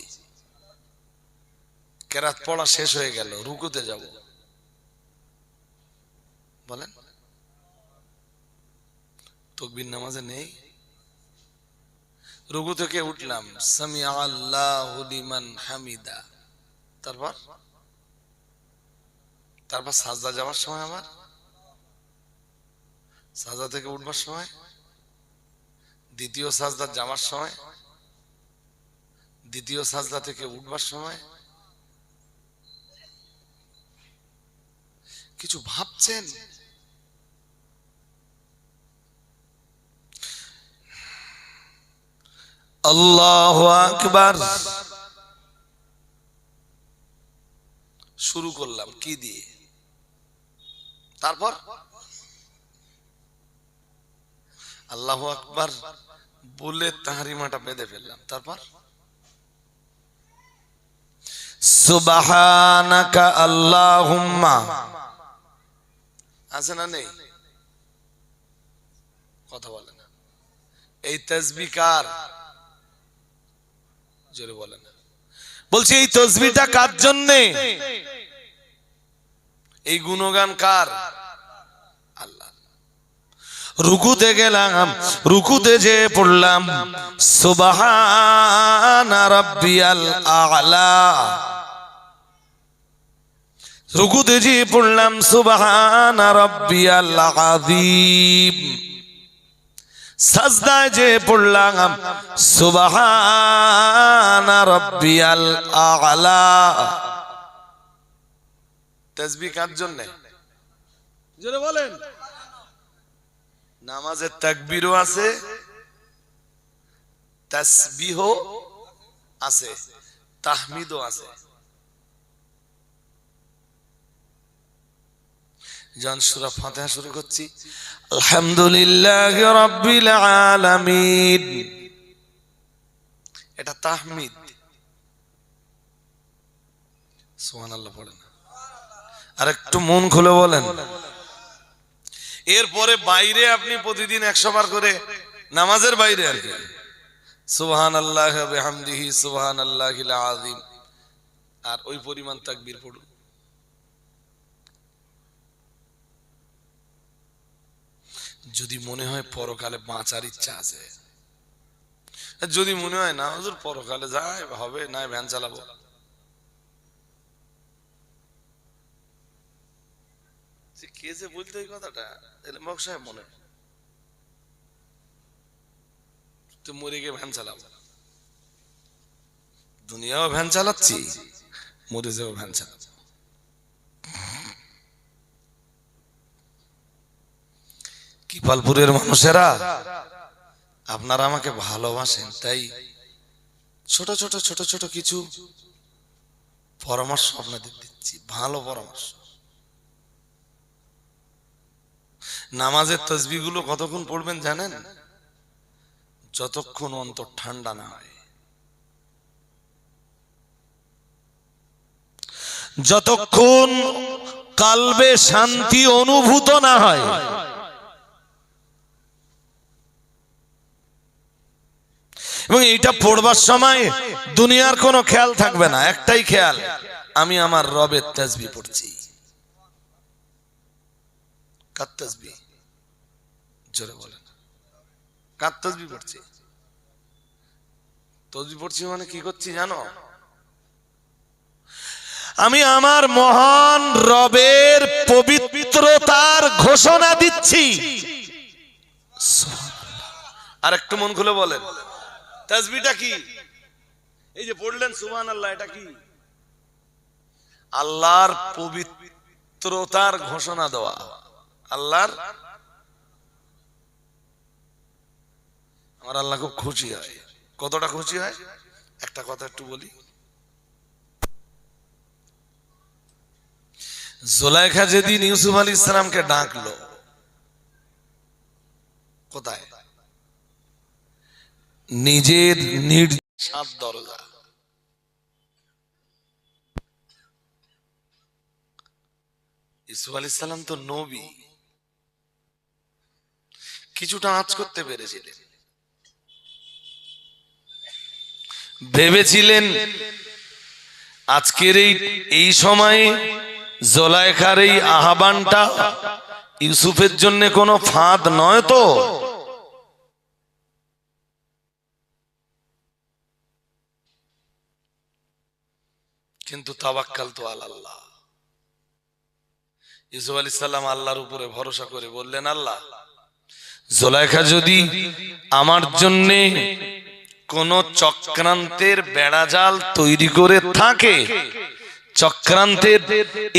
কেরাত পড়া শেষ হয়ে গেল, রুকুতে যাব, বলেন। তাকবীর নামাজে নেই। রুকু থেকে উঠলাম, সামিআ আল্লাহু লিমান হামিদা, তারপর সাজদা যাওয়ার সময়, আবার সাজদা থেকে উঠবার সময়, দ্বিতীয় সাজদা যাওয়ার সময়, দ্বিতীয় সাজদা থেকে উঠবার সময়। কিছু ভাবছেন? আল্লাহু আকবার, শুরু করলাম কি দিয়ে? তারপর আল্লাহু আকবার বলে তাহরিমাটা বেঁধে ফেললাম, তারপর সুবহানাকা আল্লাহুম্মা, আছে না নেই? কথা বলে না। এই তাসবিহ কার? জোরে বলে না। বলছি এই তাসবিহটা কার জন্য? এই গুণগান কার? আল্লাহ। রুকুতে গেলাম, রুকুতে যে পড়লাম সুবহানা রাব্বিয়াল আ'লা, রুকুতে যে পড়লাম সুবহানা রাব্বিয়াল আযীম, সাজদায় যে পড়লাম সুবহানা রাব্বিয়াল আ'লা। তাসবিহ কার জন্য? জোরে বলেন। নামাজের তাকবীরও আছে, তাসবিহও আছে, তাহমিদও আছে। জন সূরা ফাতিহা শুরু করছি, আলহামদুলিল্লাহি রাব্বিল আলামিন, এটা তাহমিদ। সুবহানাল্লাহ পড়েন, আর একটু মন খুলে বলেন। এরপরে বাইরে আপনি প্রতিদিন 100 বার করে, নামাজের বাইরে আর কি, সুবহানাল্লাহি ওয়া বিহামদিহি সুবহানাল্লাহিল আযীম, আর ওই পরিমাণ তাকবীর পড়ুন। যদি মনে হয় পরকালে বাঁচার ইচ্ছা আছে, যদি মনে হয় না হুজুর পরকালে যায় হবে না, ভ্যান চালাবো, কে যে বলতো এই কথাটা, এলেমবাগ সাহেব মনে তো মরে গিয়ে ভ্যান চালাবো, দুনিয়াও ভ্যান চালাচ্ছি, মরে যাবো ভ্যান চালাবো। কিপালপুরের মানুষেরা, আপনারা আমাকে ভালোবাসেন, তাই ছোট ছোট ছোট ছোট কিছু পরামর্শ আপনাদের দিচ্ছি, ভালো পরামর্শ। নামাজের তাসবিহ গুলো কতক্ষণ পড়বেন জানেন? যতক্ষণ অন্তর ঠান্ডা না হয়, যতক্ষণ কালবে শান্তি অনুভূত না হয়, এবং এইটা পড়বার সময় দুনিয়ার কোনো খেয়াল থাকবে না, একটাই খেয়াল, আমি আমার রবের তাসবিহ পড়ছি। কার তাসবিহ? জোরে বলেন, কার তাসবিহ পড়ছি? তাসবিহ পড়ছি মানে কি করছি জানো? আমি আমার মহান রবের পবিত্রতার ঘোষণা দিচ্ছি। আর একটু মন খুলে বলেন তাসবিহটা কি? এই যে পড়লেন সুবহানাল্লাহ, এটা কি? আল্লাহর পবিত্রতার ঘোষণা দেওয়া। আল্লাহর, আমার আল্লাহ খুব খুশি হয়। কতটা খুশি হয় একটা কথা একটু বলি। জুলাইখা যেদিন ইউসুফ আলাইহিস সালামকে ডাকলো, কোথায়? নিজের সাত দরজা। ইউসুফ আলাইহিস সালাম তো নবী, কিছুটা আঁচ করতে পেরেছিলেন। ভেবেছিলেন আজকের এই সময়ে জুলাইখার এই আহ্বানটা ইউসুফের জন্য কোনো ফাঁদ নয় তো? কিন্তু তাওয়াক্কাল তো আল্লাহ। ইউসুফ আলাইহিস সালাম আল্লাহর উপরে ভরসা করে বললেন, আল্লাহ, জুলাইখা যদি আমার জন্য কোন চক্রান্তের বেড়াজাল তৈরি করে থাকে, চক্রান্তের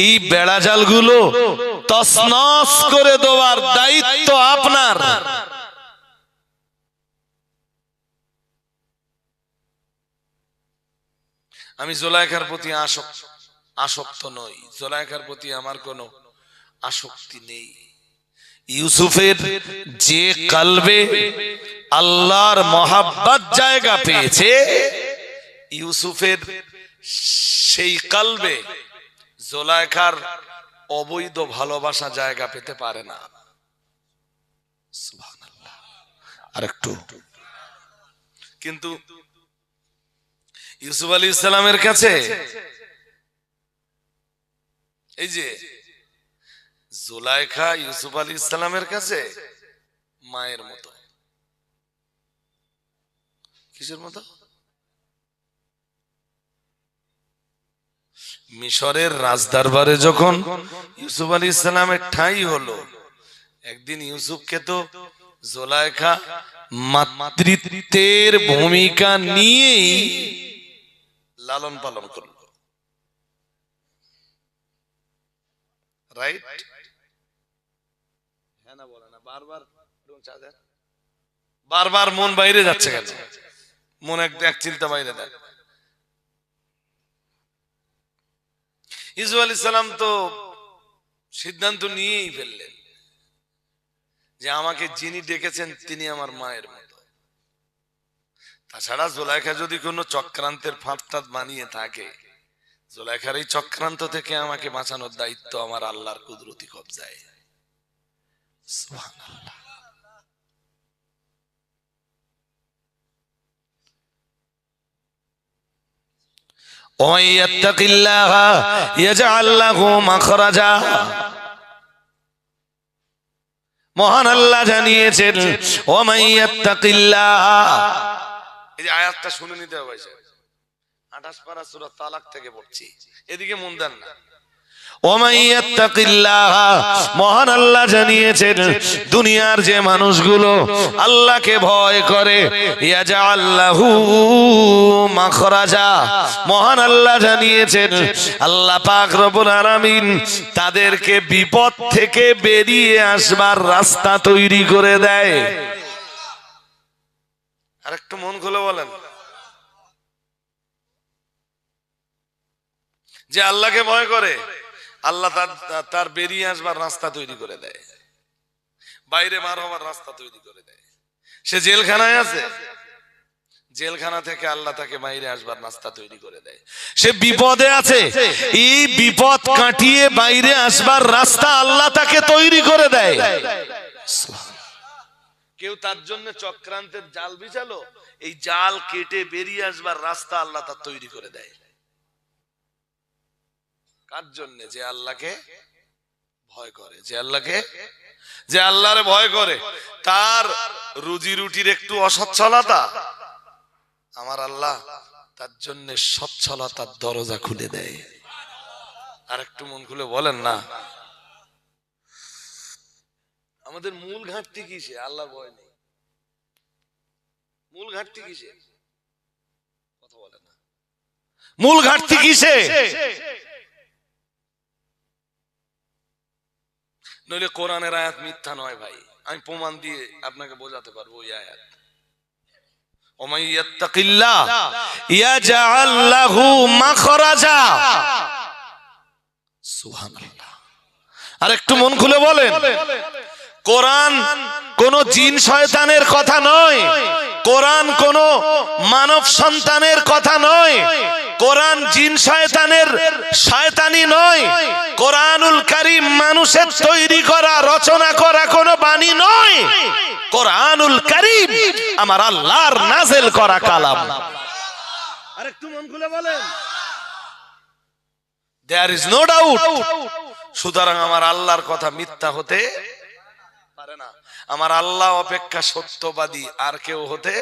এই বেড়াজালগুলো তছনছ করে দেওয়ার দায়িত্ব আপনার। আমি জুলাইখার প্রতি আসক্ত নই, জুলাইখার প্রতি আমার কোনো আসক্তি নেই। ইউসুফের যে কলবে আল্লাহর মহাব্বত জায়গা পেয়েছে, ইউসুফের সেই কলবে জুলাইখার অবৈধ ভালোবাসা জায়গা পেতে পারে না। সুবহানাল্লাহ। আরেকটু, কিন্তু ইউসুফ আলাইহিস সালামের কাছে এই যে জুলাইখা ইউসুফ আলাইহিস সালামের কাছে মায়ের মতো। কিসের মতো? মিশরের রাজদরবারে যখন ইউসুফ আলাইহিস সালামের ঠাঁই হলো, একদিন ইউসুফকে তো জুলাইখা মাতৃত্বের ভূমিকা নিয়েই লালন পালন করলো, রাইট? হ্যাঁ না বলে না? বারবার মন বাইরে যাচ্ছে কেন? মন এক চিন্তা বাইরে দেয়। ইউসুফ আলাইহিস সালাম তো সিদ্ধান্ত নিয়েই ফেললেন যে আমাকে যিনি ডেকেছেন তিনি আমার মায়ের মতো। তাছাড়া জুলাইখা যদি কোনো চক্রান্তের ফাঁদ বানিয়ে থাকে, জুলাইখার এই চক্রান্ত থেকে আমাকে বাঁচানোর দায়িত্ব আমার আল্লাহর কুদরতি কবজায়। সুবহানাল্লাহ। ওয়া ইয়াত্তাকিল্লাহা ইয়াজআল লাহু মাখরাজা। মহান আল্লাহ জানিয়েছেন, ওয়া মান ইয়াত্তাকিল্লাহ। এই যে আয়াতটা শুনে নিতে হবে, 28 পারা সূরা তালাক থেকে পড়ছি, এদিকে মন দেন না। ওয়া মান ইয়াত্তাকিল্লাহ, মহান আল্লাহ জানিয়েছেন দুনিয়ার যে মানুষগুলো আল্লাহকে ভয় করে, ইয়াজআল লাহু মাখরাজা, মহান আল্লাহ জানিয়েছেন আল্লাহ পাক রব্বুল আলামিন তাদেরকে বিপদ থেকে বেরিয়ে আসবার রাস্তা তৈরি করে দেয়। আরেকটু মন খুলে বলেন, যে আল্লাহকে ভয় করে আল্লাহ তার বেরিয়ে আসবার রাস্তা তৈরি করে দেয়, বাইরে বার হবার রাস্তা তৈরি করে দেয়। সে জেলখানায় আছে, জেলখানা থেকে আল্লাহ তাকে বাইরে আসবার রাস্তা তৈরি করে দেয়। সে বিপদে আছে, এই বিপদ কাটিয়ে বাইরে আসবার রাস্তা আল্লাহ তাকে তৈরি করে দেয়। কেউ তার জন্য চক্রান্তের জাল বিছালো, এই জাল কেটে বেরিয়ে আসবার রাস্তা আল্লাহ তার তৈরি করে দেয়। কার জন্য? যে আল্লাহকে ভয় করে, যে আল্লাহরে ভয় করে। তার রুজি রুটির একটু অসচ্ছলতা, আমার আল্লাহ তার জন্য সচ্ছলতার দরজা খুলে দেয়। আর একটু মন খুলে বলেন না, আমাদের মূল ঘাটতি কিসে? আল্লাহর ভয় নেই। মূল ঘাটতি কিসে? কথা বলেন না। মূল ঘাটতি কিসে? নইলে কোরআনের আয়াত মিথ্যা নয় ভাই, আমি প্রমাণ দিয়ে আপনাকে বোঝাতে পারবো। ওই আয়াত ওমাই ইয়াত্তাকিল্লাহ ইয়াজআল লাহু মাখরাজা। সুবহানাল্লাহ। আর একটু মন খুলে বলেন, কোরআন কোন জিন শয়তানের কথা নয়, কোরআন কোন মানব সন্তানের কথা নয়, কোরআন জিন শয়তানের শয়তানি নয়, কোরআনুল কারীম মানুষের তৈরি করা রচনা করা কোন বাণী নয়, কোরআনুল কারীম আমার আল্লাহর নাযিল করা কালাম। আরেকটু মন খুলে বলেন, দেয়ার ইজ নো ডাউট। সুতরাং আমার আল্লাহর কথা মিথ্যা হতে পারে না। আমার আল্লাহ অপেক্ষা সত্যবাদী আর কেউ হতে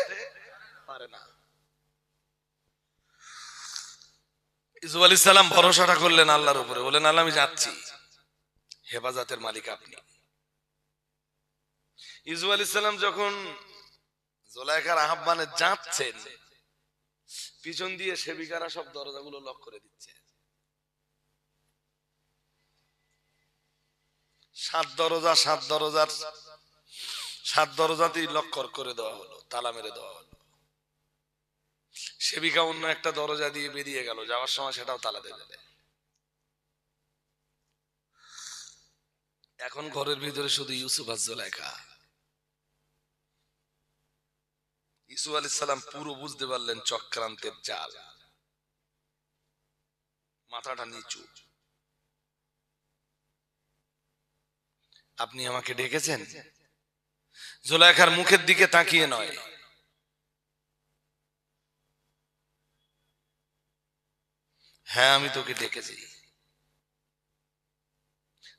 পারে না। ইউসুফ আলাইহিস সালাম ভরসাটা করলেন আল্লাহর উপরে, বলেন আল্লাহ আমি যাচ্ছি, হেফাজতের মালিক আপনি। ইউসুফ আলাইহিস সালাম যখন জুলাইখার আহ্বানে যাচ্ছেন, পিছন দিয়ে সেবিকারা সব দরজাগুলো লক করে দিচ্ছে। 7 দরজাতেই লক করে দেওয়া হলো, তালা মেরে দেওয়া হলো। সেবিকা অন্য একটা দরজা দিয়ে বেরিয়ে গেল, যাওয়ার সময় সেটাও তালা দিয়ে দেবে। এখন ঘরের ভিতরে শুধু ইউসুফ আর জুলাইখা। ইউসুফ আলাইহিস সালাম পুরো বুঝতে পারলেন চক্রান্তের জাল, মাথাটা নিচু। আপনি আমাকে ডেকেছেন? জুলাইখার মুখের দিকে তাকিয়ে নয়, হ্যাঁ আমি তোকে ডেকেছি।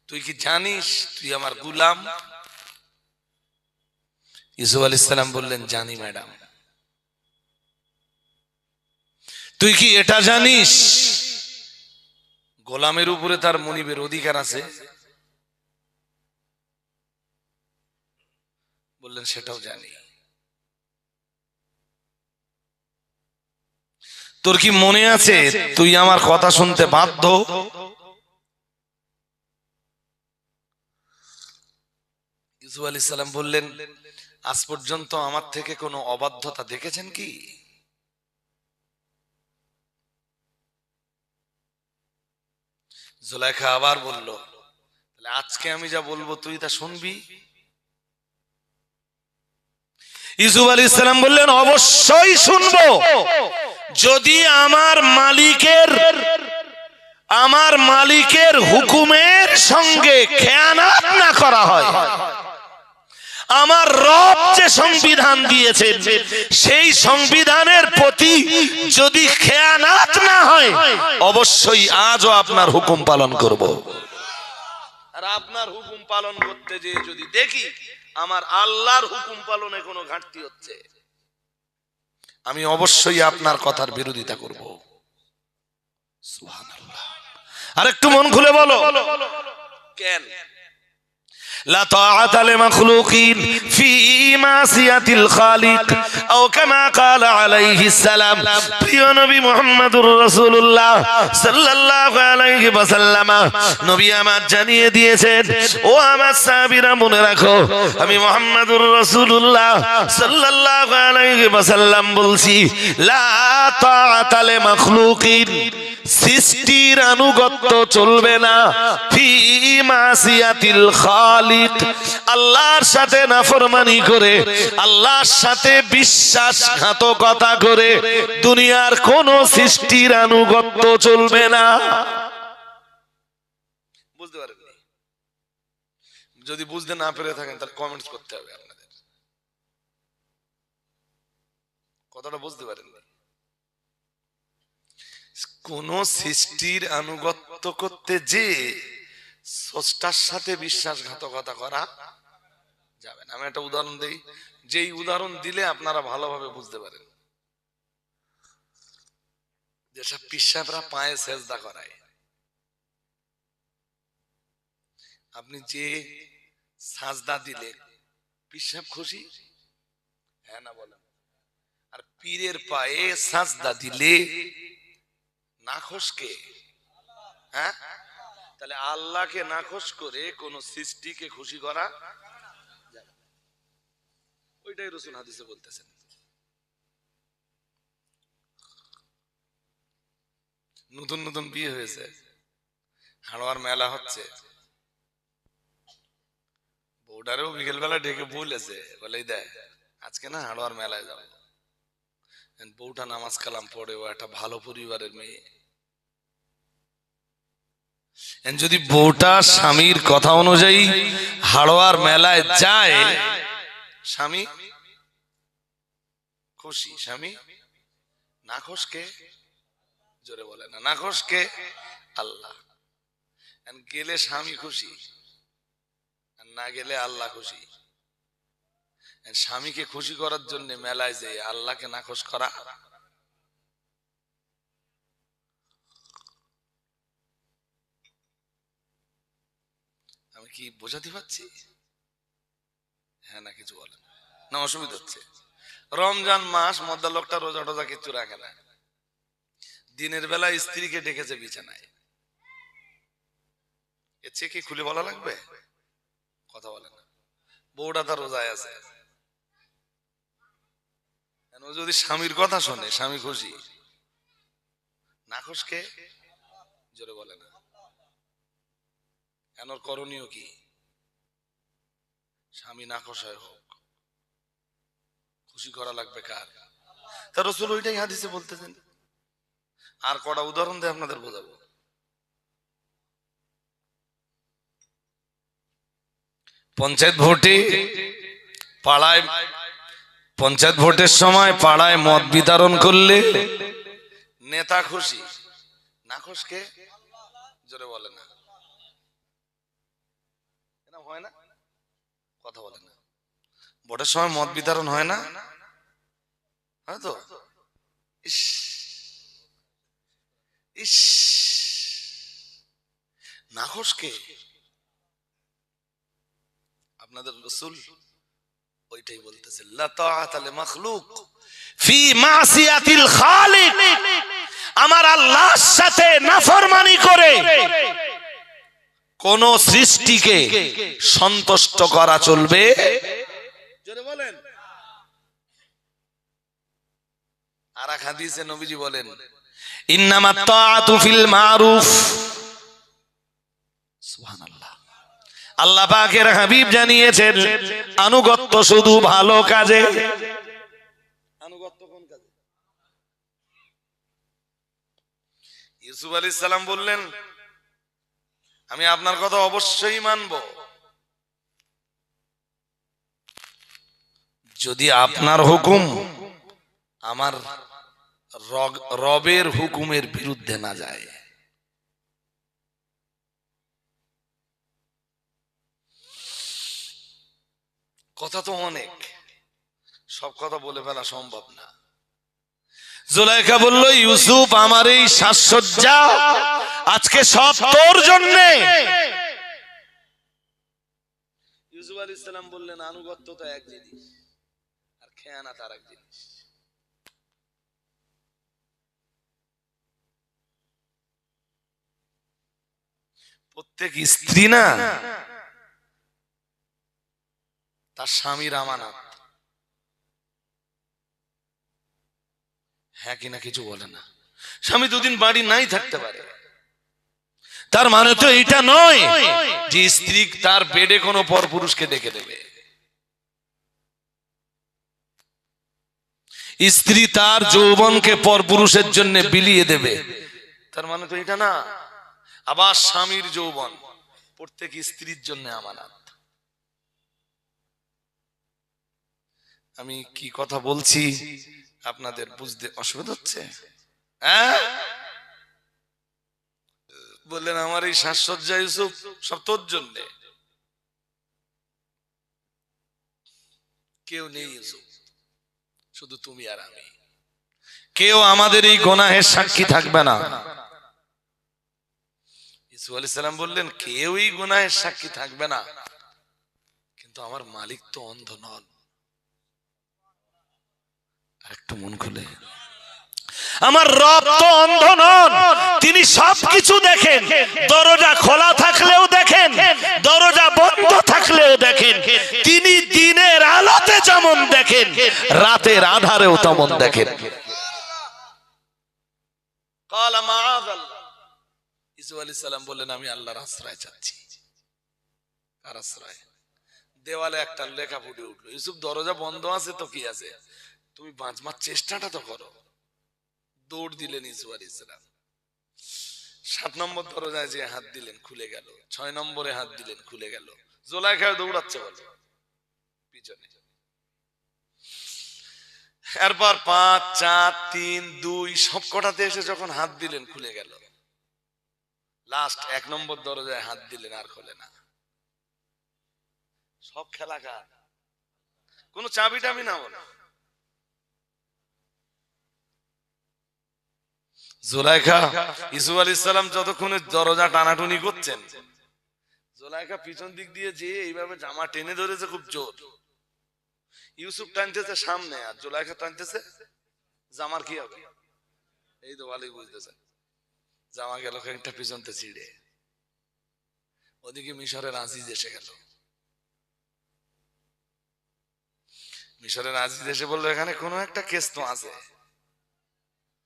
তুই কি জানিস তুই আমার গোলাম? ইউসুফ আলাইহিস সালাম বললেন, জানি ম্যাডাম। তুই কি এটা জানিস গোলামের উপরে তার মনিবের অধিকার আছে? বললেন, সেটাও জানি। তোর কি মনে আছে তুই আমার কথা শুনতে বাধ্য? ইউসুফ আলাইহিস সালাম বললেন, আজ পর্যন্ত আমার থেকে কোনো অবাধ্যতা দেখেছেন কি? জুলাইখা আবার বলল, তাহলে আজকে আমি যা বলবো তুই তা শুনবি? ইউসুফ আলাইহিস সালাম বললেন, অবশ্যই শুনবো, যদি আমার মালিকের হুকুমের সঙ্গে খেয়ানত না করা হয়। আমার রব যে সংবিধান দিয়েছেন সেই সংবিধানের প্রতি যদি খেয়ানত না হয়, অবশ্যই আজও আপনার হুকুম পালন করব। আর আপনার হুকুম পালন করতে যে যদি দেখি আমার আল্লাহর হুকুম পালনে কোনো ঘাটতি হচ্ছে, আমি অবশ্যই আপনার কথার বিরোধিতা করব। সুবহানাল্লাহ। আর একটু মন খুলে বলো, কেন? লা তাআতা লিমাখলুকিন ফি মাসিয়াতিল খালিক আও কামা ক্বালা আলাইহিস সালাম। প্রিয় নবী মুহাম্মদুর রাসূলুল্লাহ সাল্লাল্লাহু আলাইহি ওয়াসাল্লাম নবী আমার জানিয়ে দিয়েছেন, ও আমার সাহাবীরা মনে রাখো, আমি মুহাম্মদুর রাসূলুল্লাহ সাল্লাল্লাহু আলাইহি ওয়াসাল্লাম বলছি, লা তাআতা লিমাখলুকিন, সৃষ্টির আনুগত্য চলবে না, ফি মাসিয়াতিল খালিক, আল্লাহর সাথে নাফরমানি করে, আল্লাহর সাথে বিশ্বাসঘাতকতা করে দুনিয়ার কোন সৃষ্টির আনুগত্য চলবে না। বুঝতে পারেন? যদি বুঝতে না পেরে থাকেন তাহলে কমেন্টস করতে হবে আপনাদের। কথাটা বুঝতে পারেন? কোন সৃষ্টির আনুগত্য করতে যে স্রষ্টার সাথে বিশ্বাসঘাতকতা করা যাবে না। আমি একটা উদাহরণ দেই, যেই উদাহরণ দিলে আপনারা ভালোভাবে বুঝতে পারেন। যেসব পিসাবরা পায়ে সেজদা করায়, আপনি যে সাজদা দিলে পিসাব খুশি, হ্যাঁ না বলেন? আর পীরের পায়ে সাজদা দিলে নাখোশকে, হ্যাঁ? তাহলে আল্লাহকে নাখোশ করে কোন সৃষ্টিকে খুশি করা যায় না। ওইটাই রাসূল হাদিসে বলতেছেন। নতুন নতুন বিয়ে হয়েছে, হাড়োয়ার মেলা হচ্ছে, বউটারেও বিকেল বেলা ডেকে বলেছে, বলে দেখ আজকে না হাড়োয়ার মেলায় যাবো। বউটা নামাজ কালাম পড়ে, ও একটা ভালো পরিবারের মেয়ে। যদি বউটা স্বামীর কথা অনুযায়ী হাড়োয়ার মেলায় যায়, স্বামী খুশি। স্বামী নাখোশকে, জোরে বলে না, নাখোশকে আল্লাহ। গেলে স্বামী খুশি, আর না গেলে আল্লাহ খুশি। স্বামীকে খুশি করার জন্য মেলায় যে আল্লাহকে নাখোশ করা, আমি কি বোঝাতে পারছি? হ্যাঁ না কিছু বলেন না, অসুবিধা হচ্ছে। রমজান মাস, মধ্যে লোকটা রোজা টোজা কিচ্ছু রাখে না, দিনের বেলা স্ত্রীকে ডেকেছে বিছানায়। এর চেয়ে কি খুলে বলা লাগবে? কথা বলে না। বউটা তার রোজায় আছে, ও যদি স্বামীর কথা শোনে স্বামী খুশি, নাখোশকে, জোরে বলে না। এর করণীয় কি? স্বামী নাখোশ হয় হোক, খুশি করা লাগবে কার? তার রাসূল ওইটাই হাদিসে বলতেছেন। আর কটা উদাহরণ দিয়ে আপনাদের বোঝাবো। পঞ্চায়েত ভোটে পাড়ায়, পঞ্চায়েত ভোটের সময় পাড়ায় মদ বিতরণ করলে নেতা খুশি, নাখোশকে, জোরে বলে না। হয় না, কথা বলে না। ভোটের সময় মদ বিতরণ হয় না, হয়তো ইস ইস, নাখোশকে। আপনাদের রাসূল ওইটাই বলতেছে, লা তাআতা লি মাখলুক ফি মাসিয়াতিল খালিক। আমার আল্লাহর সাথে নাফরমানি করে কোন সৃষ্টিকে সন্তুষ্ট করা চলবে, জোরে বলেন। আর এক হাদিসে নবীজি বলেন, ইন্নামাত তাআতু ফিল মারুফ। সুবহানাল্লাহ। আল্লাহ পাকের হাবিব জানিয়েছেন, আনুগত্য শুধু ভালো কাজে। আনুগত্য কোন কাজে? ইউসুফ আলাইহিস সালাম বললেন, আমি আপনার কথা অবশ্যই মানব যদি আপনার হুকুম আমার রবের হুকুমের বিরুদ্ধে না যায়। কথা তো অনেক, সব কথা বলে ফেলা সম্ভব না। জুলাইখা বলল, ইউসুফ আমার এই সাজসজ্জা আজকে সব তোর জন্য। ইউসুফ আলাইহিস সালাম বললেন, আনুগত্য তো এক জিনিস আর খেয়ানত আরেক জিনিস। প্রত্যেক স্ত্রী না তার স্বামীর আমানত, হ্যাঁ কিনা কিছু বলে না। স্বামী দুদিন বাড়ি নাই থাকতে পারে, তার মানে তো এটা নয় যে স্ত্রী তার বেডে কোনো পরপুরুষকে ডেকে দেবে, স্ত্রী তার যৌবনকে পরপুরুষের জন্য বিলিয়ে দেবে, তার মানে তো এটা না। আবার স্বামীর যৌবন প্রত্যেক স্ত্রীর জন্য আমানত। আমি কি কথা বলছি আপনাদের বুঝতে অসুবিধা হচ্ছে? হ্যাঁ, বললেন আমার এই সাজসজ্জা ইউসুফ সব তোর জন্য। কেউ নেই ইউসুফ, শুধু তুমি আর আমি। কেউ আমাদের এই গুনাহের সাক্ষী থাকবে না। ইউসুফ আলাইহিস সালাম বললেন, কেউই গুনাহের সাক্ষী থাকবে না, কিন্তু আমার মালিক তো অন্ধ নন। একটু মন খুলে, আমার রব তো অন্ধ নন, তিনি সবকিছু দেখেন। দরজা খোলা থাকলেও দেখেন, দরজা বন্ধ থাকলেও দেখেন। তিনি দিনের আলোতে যেমন দেখেন, রাতের আধারেও তেমন দেখেন। ক্বালা মাআযাল্লাহ, ইউসুফ আলাইহিস সালাম বললেন, আমি আল্লাহর আশ্রয় চাচ্ছি। কার আশ্রয়? দেওয়ালে একটা লেখা ফুটে উঠলো, ইউসুফ দরজা বন্ধ আছে তো কি আছে, তুমি বাঁচবার চেষ্টাটা তো করো। দৌড় দিলেন ইউসুফ আলাইহিস সালাম। 7 নম্বর দরজায় যে হাত দিলেন, খুলে গেল। 6 নম্বরে হাত দিলেন, খুলে গেল। জুলাইখা দৌড়াচ্ছে বলে পিছনে। এরপর 5, 4, 3, 2 সব কটাতে এসে যখন হাত দিলেন, খুলে গেল। লাস্ট 1 নম্বর দরজায় হাত দিলেন, আর খোলে না। সব খেলা কার? কোন চাবি টাবি না বলে। জুলাইখা ইউসুফ আলাইহিস সালাম যতক্ষণে দরজা টানাটুনি করছেন, জুলাইখা পিছন দিক দিয়ে যে এইভাবে জামা টেনে ধরেছে খুব জোর। ইউসুফ টানতেছে সামনে, আর জুলাইখা টানতেছে জামার কি হবে। এই তো ভালোই বুঝতেছে, জামা গেল একটা পিছনতে ছিঁড়ে। ওদিকে মিশরের আজিজ এসে গেল। মিশরের আজিজ এসে বললো, এখানে কোনো একটা কেস তো আছে।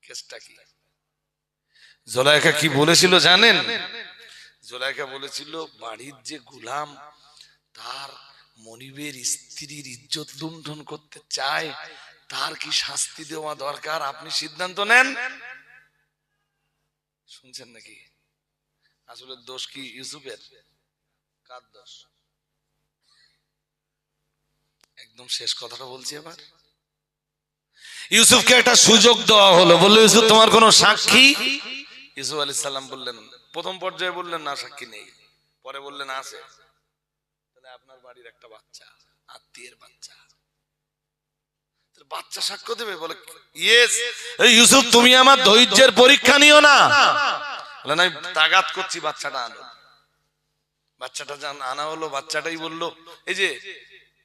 কেসটা কি? জুলাইখা কি বলেছিল জানেন? জুলাইখা বলেছিল, বাড়ির যে গোলাম তার মনিবের স্ত্রীর ইজ্জত লুণ্ঠন করতে চায়, তার কি শাস্তি দেওয়া দরকার, আপনি সিদ্ধান্ত নেন। শুনছেন নাকি? আসলে দোষ কি ইউসুফের? কার দোষ? একদম শেষ কথাটা বলছি এবার। ইউসুফকে একটা সুযোগ দেওয়া হলো, বললো, ইউসুফ তোমার কোনো সাক্ষী? ইউসুফ আলাইহিস সালাম বললেন, প্রথম পর্যায়ে বললেন না, সাক্ষী নেই। পরে বললেন আছে। তাহলে আপনার বাড়ির একটা বাচ্চা, আত্মীয়ের বাচ্চা, বাচ্চা সাক্ষ্য দেবে? বলে ইয়েস। ইউসুফ তুমি আমার ধৈর্যের পরীক্ষা নিও না। বলে না, তাগাত করছি, বাচ্চাটা আনো। বাচ্চাটা আনা হলো। বাচ্চাটাই বললো, এই যে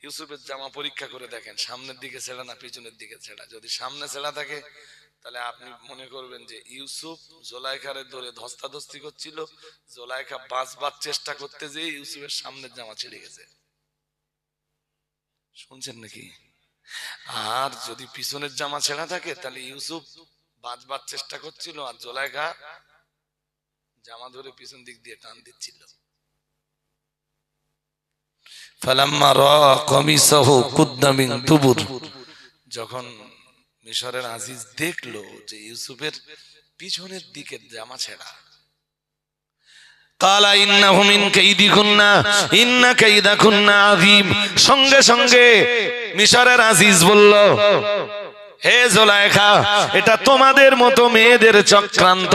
ইউসুফের জামা পরীক্ষা করে দেখেন, সামনের দিকে ছেঁড়া না পিছনের দিকে ছেঁড়া। যদি সামনে ছেঁড়া থাকে তাহলে আপনি মনে করবেন যে ইউসুফ জুলাইখারে ধরে ধস্তাধস্তি করছিল, জুলাইখা বাঁচবার চেষ্টা করতে যেয়ে ইউসুফের সামনের জামা ছিঁড়ে গেছে। শুনছেন নাকি? আর যদি পিছনের জামা ছেঁড়া থাকে তাহলে ইউসুফ বাঁচবার চেষ্টা করছিল, আর জুলাইখা জামা ধরে পিছন দিক দিয়ে টান দিচ্ছিল। যখন মিশরের আজিজ দেখলো যে ইউসুফের পিছনের দিকে জামা ছেঁড়া, সঙ্গে সঙ্গে মিশরের আজিজ বলল, হে জুলাইখা, এটা তোমাদের মতো মেয়েদের চক্রান্ত,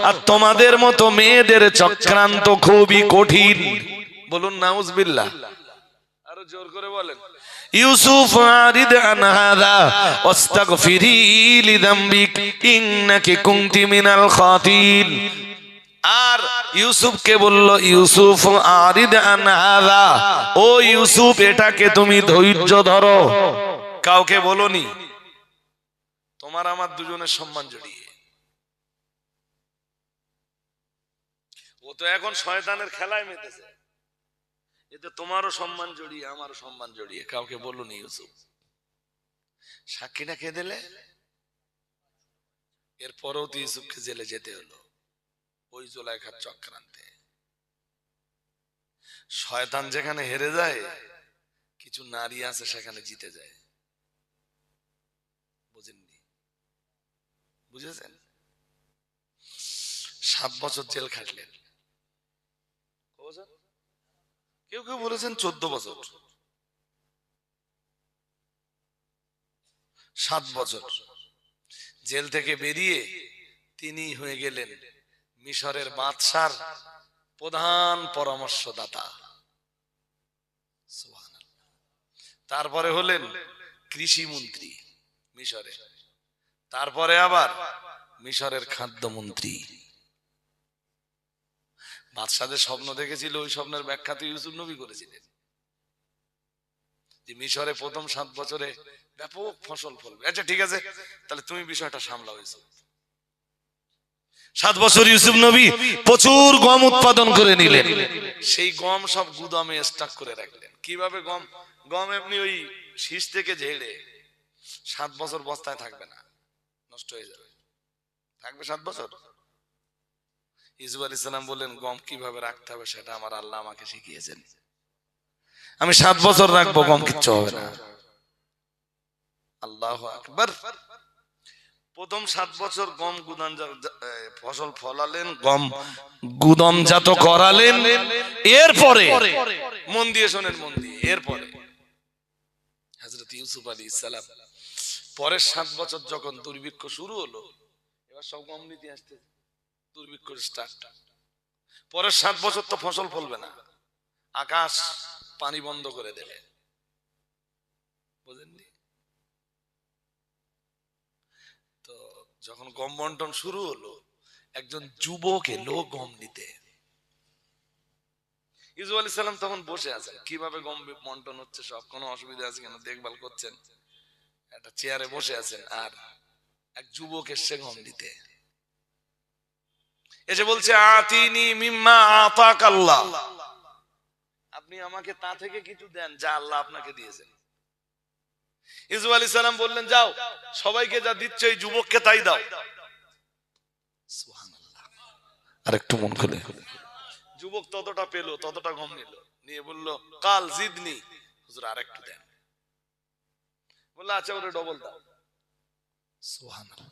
আর তোমাদের মতো মেয়েদের চক্রান্ত খুবই কঠিন। বলুন নাউজুবিল্লাহ। আরো জোর করে বলেন, ইউসুফ আরিদ আন হাযা ওয়াস্তাগফিরি লিযামবিক ইন্নাকি কুনতি মিনাল খাতিন। আর ইউসুফকে বলল, ইউসুফ আরিদ আন হাযা, ও ইউসুফ এটাকে তুমি ধৈর্য ধরো। কাউকে বলনি, তোমার আমার দুজনের সম্মান জড়িয়ে। ও তো এখন শয়তানের খেলায় মেতেছে, এতে তোমারও সম্মান জড়িয়ে, আমারও সম্মান জড়িয়ে। কাউকে বলনি ইউসুফ। সাক্ষীটা কে দিলে? এরপরেও তো ইউসুফকে জেলে যেতে হলো, ওই জুলাইখার চক্রান্তে। শয়তান যেখানে হেরে যায়, কিছু নারী আছে সেখানে জিতে যায়। বুঝেননি? বুঝেছেন? 7 বছর জেল খাটলেন। কেউ কেউ বলেছেন 14 বছর। 7 বছর জেল থেকে বেরিয়ে তিনি হয়ে গেলেন মিশরের বাদশার প্রধান পরামর্শদাতা। তারপরে হলেন কৃষি মন্ত্রী মিশরে, তারপরে আবার মিশরের খাদ্যমন্ত্রী। বাদশাদের স্বপ্ন দেখেছিল, ওই স্বপ্নের ব্যাখ্যা তো ইউসুফ নবী করেছিলেন যে মিশরে প্রথম 7 বছরে ব্যাপক ফসল ফলবে। আচ্ছা ঠিক আছে, তাহলে তুমি বিষয়টা সামলাও। 7 বছর ইউসুফ নবী প্রচুর গম উৎপাদন করে নিলেন, সেই গম সব গুদামে স্টক করে রাখলেন। কিভাবে? গম এমনি ওই শীষ থেকে ঝেড়ে 7 বছর বস্তায় থাকবে না, নষ্ট হয়ে যাবে, থাকবে 7 বছর। ইউসুফ আলাইহিস সালাম বললেন, গম কিভাবে রাখতে হবে সেটা আমার আল্লাহ আমাকে শিখিয়েছেন, আমি 7 বছর রাখবো, গম কিচ্ছু হবে না। আল্লাহু আকবার। প্রথম 7 বছর গম গুদাম ফসল ফলালেন, গম গুদামজাত করালেন। এরপরে মন দিয়ে শোনেন, মন দিয়ে, এরপরে হযরত ইউসুফ আলাইহিস সালাম পরের 7 বছর যখন দুর্ভিক্ষ শুরু হলো, এবার সব গম নিতে আসতে দুর্ভিক্ষ স্টার্ট। পরের 7 বছর তো ফসল ফলবে না, আকাশ পানি বন্ধ করে দেবে, বুঝেননি? তো যখন গম বন্টন শুরু হলো, একজন যুবক এলো গম নিতে। ইউসুফ আলাইহিস সালাম তখন বসে আছেন, কিভাবে গম বন্টন হচ্ছে সব, কোনো অসুবিধা আছে কিনা দেখভাল করছেন, একটা চেয়ারে বসে আছেন। আর এক যুবক এসে গম দিতে, এসে বলছে, আতিনি মিম্মা আতাকাল্লাহ, আপনি আমাকে তা থেকে কিছু দেন যা আল্লাহ আপনাকে দিয়েছেন। ইউসুফ আলাইহিস সালাম বললেন, যাও সবাইকে যা দিচ্ছ এই যুবককে তাই দাও। সুবহানাল্লাহ। আরেকটু মন খুলে। যুবক ততটা পেল, ততটা গম নিল, নিয়ে বলল, কাল জিদনি, হুজুর আরেকটু দেন। বলল, আচ্ছা ওরে ডবল দাও। সুবহানাল্লাহ।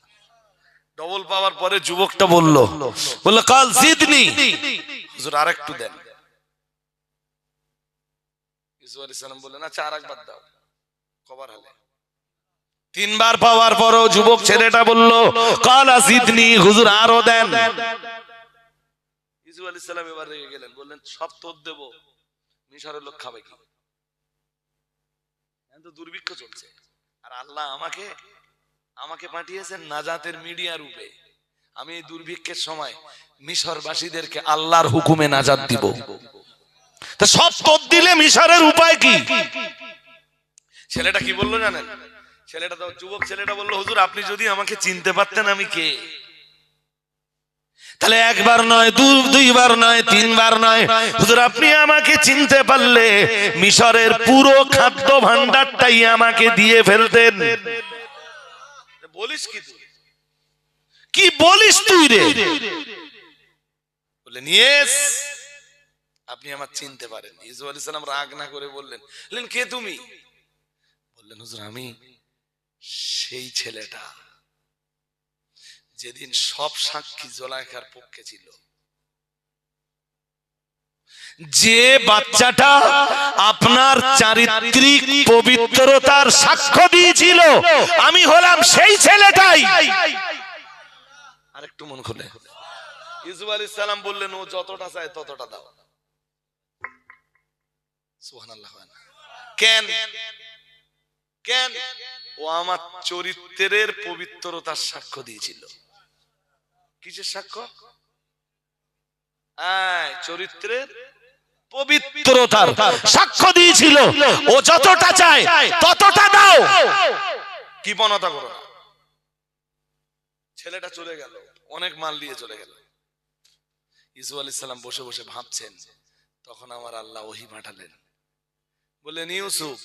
ডবল পাওয়ার পরে যুবকটা বলল কাল জিদনি, হুজুর আরেকটু দেন। ইউসুফ আলাইহিস সালাম বললেন, আচ্ছা আরেকবার দাও। কবার হলে? 3 বার পাওয়ার পরও যুবক ছেলেটা বলল, কাল জিদনি, হুজুর আরো দেন। ইউসুফ আলাইহিস সালাম এবার রেগে গেলেন, বললেন, সব তোর দেব, মিশরের লোক খাবে কি? এখন তো দুর্ভিক্ষ চলছে, আর আল্লাহ আমাকে পাঠিয়েছেন নাজাতের মিডিয়া রূপে। আমি এই দুর্ভিক্ষের সময় মিশরবাসীদেরকে আল্লাহর হুকুমে নাজাত দিব, তা সব তোর দিলে মিশরের উপায় কি? ছেলেটা কি বললো জানেন? যুবক ছেলেটা বললো, হুজুর আপনি যদি আমাকে চিনতে পারতেন আমি কে, তাহলে একবার নয়, দুইবার নয়, 3 বার নয়, হুজুর আপনি আমাকে চিনতে পারলে মিশরের পুরো খাদ্য ভান্ডারটাই আমাকে দিয়ে ফেলতেন। বলিস কি তুই, কি বলিস তুই রে? বললেন, ইয়েস, আপনি আমার চিনতে পারেন। ইউসুফ আলাইহিস সালাম রাগ না করে বললেন, কে তুমি? বললেন, হুজুর আমি সেই ছেলেটা যেদিন সব সাক্ষী জুলাইখার পক্ষে ছিল, যে বাচ্চাটা আপনার চারিত্রিক পবিত্রতার সাক্ষ্য দিয়েছিল, আমি হলাম সেই ছেলেটাই। আরেকটু মন খুলে। ইউসুফ আলাইহিস সালাম বললেন, ও যতটা চায় ততটা দাও। সুবহানাল্লাহ। কেন? কেন? ও আমার চরিত্রের পবিত্রতার সাক্ষ্য দিয়েছিল। কিসের সাক্ষ্য? চরিত্রের পবিত্রতার সাক্ষ্য দিয়েছিল। ও যতটা চায় ততটা দাও, কৃপণতা করো না। ছেলেটা চলে গেল, অনেক মাল নিয়ে চলে গেল। ইউসুফ আলাইহিস সালাম বসে বসে ভাবছেন, তখন আমার আল্লাহ ওহী পাঠালেন, বললেন, ইউসুফ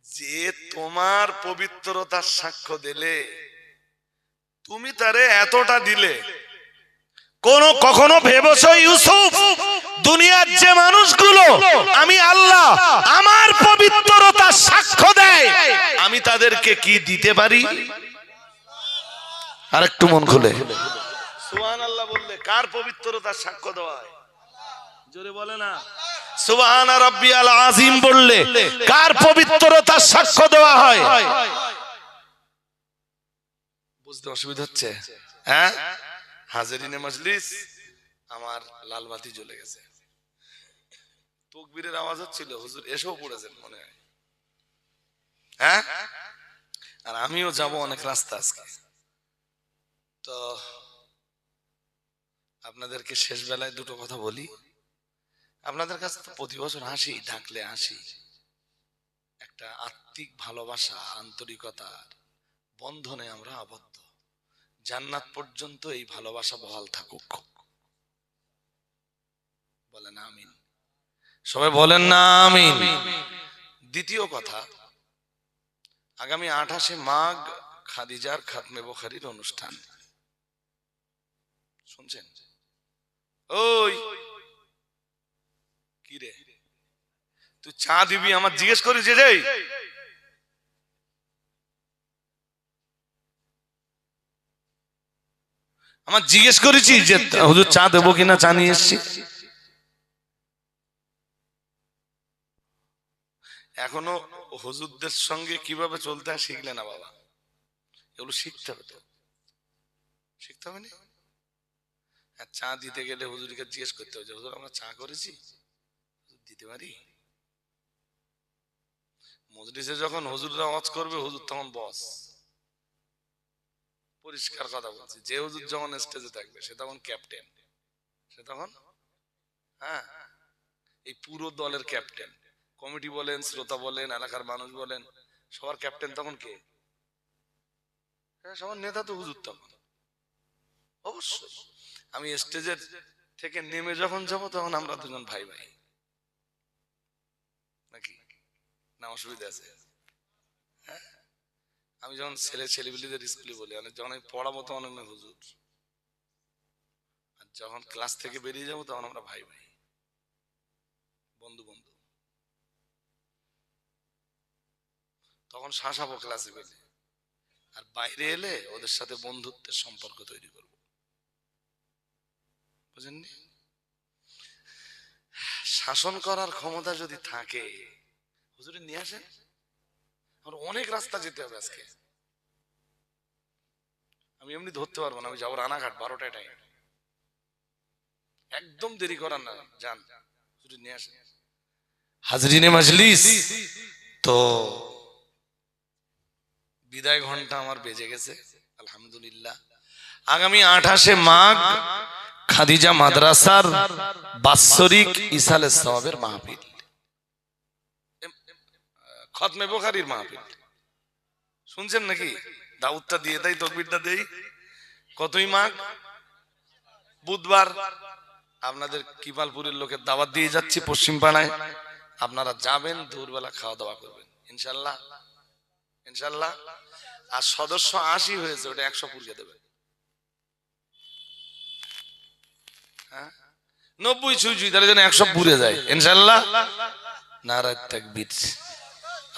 যে তোমার পবিত্রতার সাক্ষ্য দিলে, তুমি তারে এতটা দিলে, কখনো ভেবেছো ইউসুফ দুনিয়ার যে মানুষগুলো আমি আল্লাহ আমার পবিত্রতার সাক্ষ্য দেয়, আমি তাদেরকে কি দিতে পারি? আরেকটু মন খুলে সুবহানাল্লাহ বললে কার পবিত্রতার সাক্ষ্য দেওয়া হয়? জোরে বলে না সুবহান রাব্বিয়াল আযীম বললে কার পবিত্রতার সাক্ষ্য দেওয়া হয়? বুঝতে অসুবিধা হচ্ছে? হ্যাঁ, হাজিরিনে মজলিস, আমার লাল বাতি জ্বলে গেছে, তাকবীরের আওয়াজ হচ্ছিল, হুজুর এসেও পড়েছেন মনে হয়। হ্যাঁ, আর আমিও যাব অনেক রাস্তা আজকে, তো আপনাদেরকে শেষ বেলায় দুটো কথা বলি। আপনাদের কাছে তো প্রতি বছর হাসি, ডাকলে হাসি। একটা আত্মিক ভালোবাসা, আন্তরিকতার বন্ধনে আমরা আবদ্ধ। জান্নাত পর্যন্ত এই ভালোবাসা বহাল থাকুক। বলেন আমিন। সবাই বলেন না আমিন। দ্বিতীয় কথা, আগামী 28শে মাঘ খাদিজার খাতমে বুখারীর অনুষ্ঠান। শুনছেন? ওই কি রে, তুই চা দিবি আমার জিজ্ঞেস করিস রে? আমার জিজ্ঞেস করেছি যে হুজুর চা দেবো কিনা, চা নিয়ে এসছি। এখনো হুজুরদের সঙ্গে কিভাবে চলতে হয় শিখলে না বাবা, এগুলো শিখতে হবে। তো শিখতে হবে না? চা দিতে গেলে হুজুরকে জিজ্ঞেস করতে হবে, হুজুর আমরা চা করেছি, দিতে পারি? মজলিসে যখন হুজুররা ওয়াজ করবে, হুজুর তখন বস। পরিষ্কার কথা বলছি, যে হুজুর যখন স্টেজে থাকবে সে তখন ক্যাপ্টেন, সে তখন হ্যাঁ এই পুরো দলের ক্যাপ্টেন। কমিটি বলেন, শ্রোতা বলেন, এলাকার মানুষ বলেন, সবার ক্যাপ্টেন তখন কে? সবার নেতা তো হুজুর তখন। অবশ্যই আমি স্টেজের থেকে নেমে যখন যাব তখন আমরা দুজন ভাই ভাই, নাকি না? অসুবিধা আছে? আমি যখন ছেলেপিলেদের স্কুলে বলি, যখন আমি পড়াবো তখন আমি হুজুর, আর যখন ক্লাস থেকে বেরিয়ে যাবো তখন আমরা ভাই ভাই, বন্ধু বন্ধু। তখন শাসাবো ক্লাসে গেলে, আর বাইরে এলে ওদের সাথে বন্ধুত্বের সম্পর্ক তৈরি করব। বুঝেননি? শাসন করার ক্ষমতা যদি থাকে হুজুরে নিয়ে আসেন। অনেক রাস্তা যেতে হবে আজকে, আমি এমনি ধরতে পারবো না। আমি যাবো রানাঘাট 12টায় টাইম, একদম দেরি করার না, যান হুজুরে নিয়ে আসেন। হাজরিনে মজলিস, তো বিদায় ঘন্টা আমার বেজে গেছে আলহামদুলিল্লাহ। আগামী 28শে মাঘ খাদিজা মাদ্রাসার বাৎসরিক ইসালে সওয়াবের মাহফিল, খতমে বুখারীর মাহফিল। শুনছেন নাকি? দাউদটা দিয়ে দেই, তাকবীরটা দেই। কতই মাঘ? বুধবার। আপনাদের কিপালপুরের লোকের দাওয়াত দিয়ে যাচ্ছি পশ্চিম পাড়ায়, আপনারা যাবেন, দুপুরবেলা খাওয়া দাওয়া করবেন ইনশাল্লাহ, ইনশাল্লাহ। আর সদস্য 80 হয়েছে, ওটা 100 পুরিয়ে দেবেন। হ্যাঁ 90 ছুঁই তাহলে যেন 100 পুরে যায় ইনশাল্লাহ। নারায়ে তাকবীর।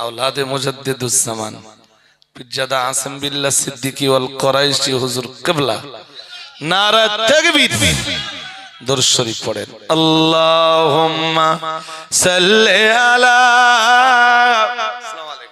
আওলাদে মুজাদ্দিদুস জামান পিরজাদা আসিম বিল্লাহ সিদ্দিকী ওয়াল কুরাইশি হুজুর কিবলা, নারায়ে তাকবীর। দরুদ শরীফ পড়েন। আল্লাহুম্মা সাল্লি আলা। আসসালামু আলাইকুম।